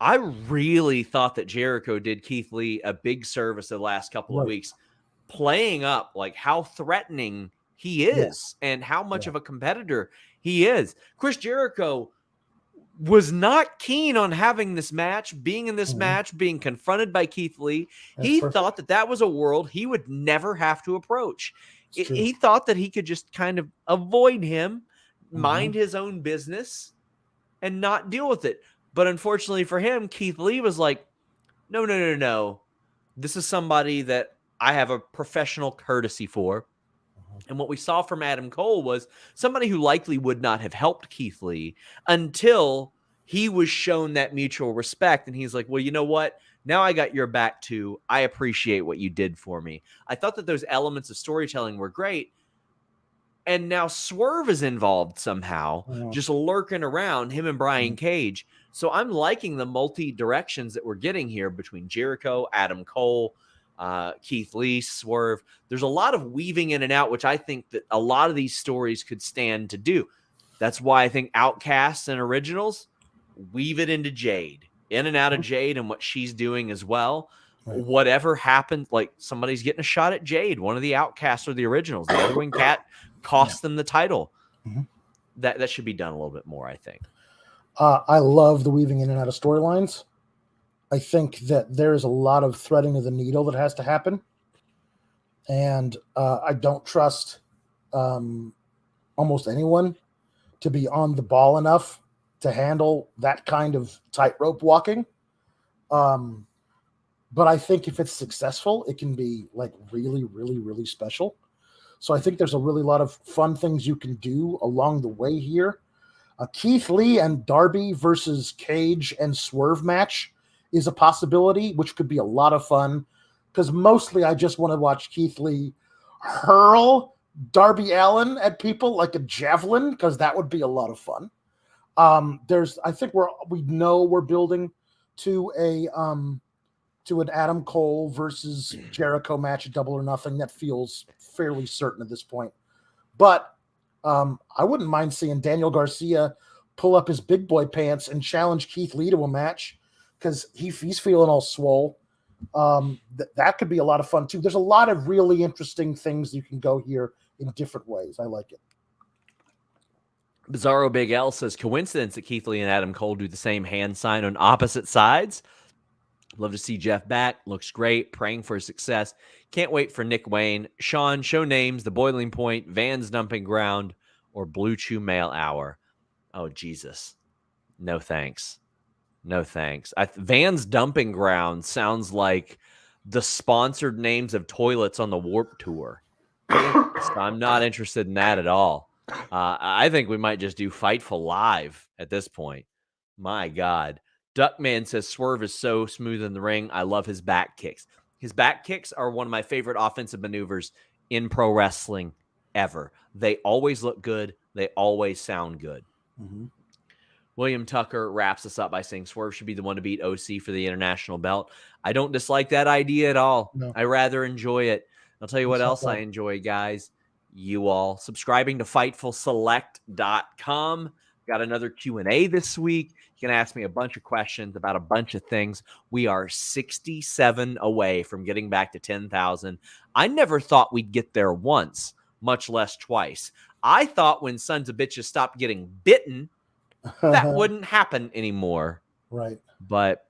I really thought that Jericho did Keith Lee a big service the last couple of weeks, playing up like how threatening he is and how much of a competitor he is. Chris Jericho was not keen on having this match, being in this match, being confronted by Keith Lee. He thought that was a world he would never have to approach. He thought that he could just kind of avoid him, mind his own business, and not deal with it. But unfortunately for him, Keith Lee was like, no. This is somebody that I have a professional courtesy for. And what we saw from Adam Cole was somebody who likely would not have helped Keith Lee until he was shown that mutual respect. And he's like, well, you know what? Now I got your back too. I appreciate what you did for me. I thought that those elements of storytelling were great. And now Swerve is involved somehow, just lurking around, him and Brian Cage. So I'm liking the multi-directions that we're getting here between Jericho, Adam Cole, Keith Lee, Swerve. There's a lot of weaving in and out, which I think that a lot of these stories could stand to do. That's why I think Outcasts and Originals weave it into Jade, in and out of Jade and what she's doing as well. Whatever happened, like somebody's getting a shot at Jade, one of the Outcasts or the Originals. The Other Wing Cat cost them the title. That should be done a little bit more, I think. I love the weaving in and out of storylines. I think that there's a lot of threading of the needle that has to happen. And I don't trust almost anyone to be on the ball enough to handle that kind of tightrope walking. But I think if it's successful, it can be like really, really, really special. So I think there's a really lot of fun things you can do along the way here. Keith Lee and Darby versus Cage and Swerve match is a possibility, which could be a lot of fun. Because mostly I just want to watch Keith Lee hurl Darby Allin at people like a javelin, because that would be a lot of fun. I think we know we're building to an Adam Cole versus Jericho match at Double or Nothing. That feels fairly certain at this point. But I wouldn't mind seeing Daniel Garcia pull up his big boy pants and challenge Keith Lee to a match, because he's feeling all swole. That could be a lot of fun too. There's a lot of really interesting things you can go here in different ways. I like it. Bizarro Big L says, coincidence that Keith Lee and Adam Cole do the same hand sign on opposite sides. Love to see Jeff back. Looks great. Praying for success. Can't wait for Nick Wayne. Sean, show names, The Boiling Point, Van's Dumping Ground, or Blue Chew Mail Hour. Oh, Jesus. No thanks. No thanks. Van's Dumping Ground sounds like the sponsored names of toilets on the Warped Tour. So I'm not interested in that at all. I think we might just do Fightful Live at this point. My God. Duckman says Swerve is so smooth in the ring. I love his back kicks. His back kicks are one of my favorite offensive maneuvers in pro wrestling ever. They always look good. They always sound good. Mm-hmm. William Tucker wraps us up by saying Swerve should be the one to beat OC for the international belt. I don't dislike that idea at all. No. I rather enjoy it. I'll tell you what else I enjoy, guys. You all subscribing to FightfulSelect.com. Got another Q&A this week. You can ask me a bunch of questions about a bunch of things. We are 67 away from getting back to 10,000. I never thought we'd get there once, much less twice. I thought when sons of bitches stopped getting bitten, that wouldn't happen anymore. Right. But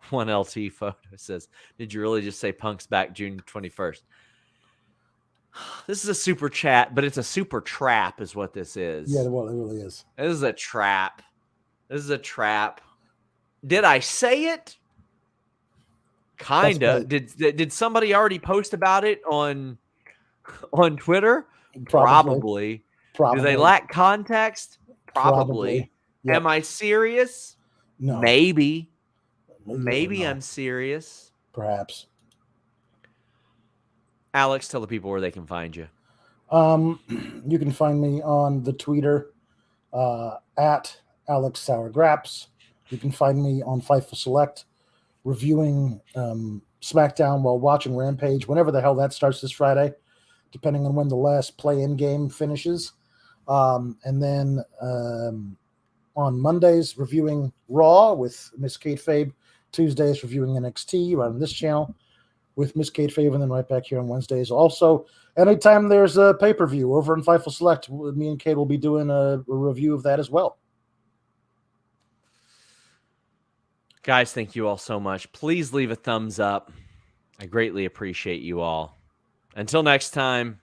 one LT photo says, did you really just say Punk's back June 21st? This is a super chat, but it's a super trap is what this is. Yeah, well, it really is. This is a trap. This is a trap. Did I say it? Kinda. Did somebody already post about it on Twitter? Probably. Do they lack context? Probably. Yep. Am I serious? No. Maybe I'm serious. Perhaps. Alex, tell the people where they can find you. You can find me on the Twitter at Alex Sourgraps. You can find me on Fightful Select reviewing SmackDown while watching Rampage, whenever the hell that starts this Friday, depending on when the last play-in game finishes. And then on Mondays, reviewing Raw with Miss Kate Fabe. Tuesdays, reviewing NXT right on this channel with Miss Kate Fabe, and then right back here on Wednesdays. Also, anytime there's a pay-per-view over in Fightful Select, me and Kate will be doing a review of that as well. Guys, thank you all so much. Please leave a thumbs up. I greatly appreciate you all. Until next time,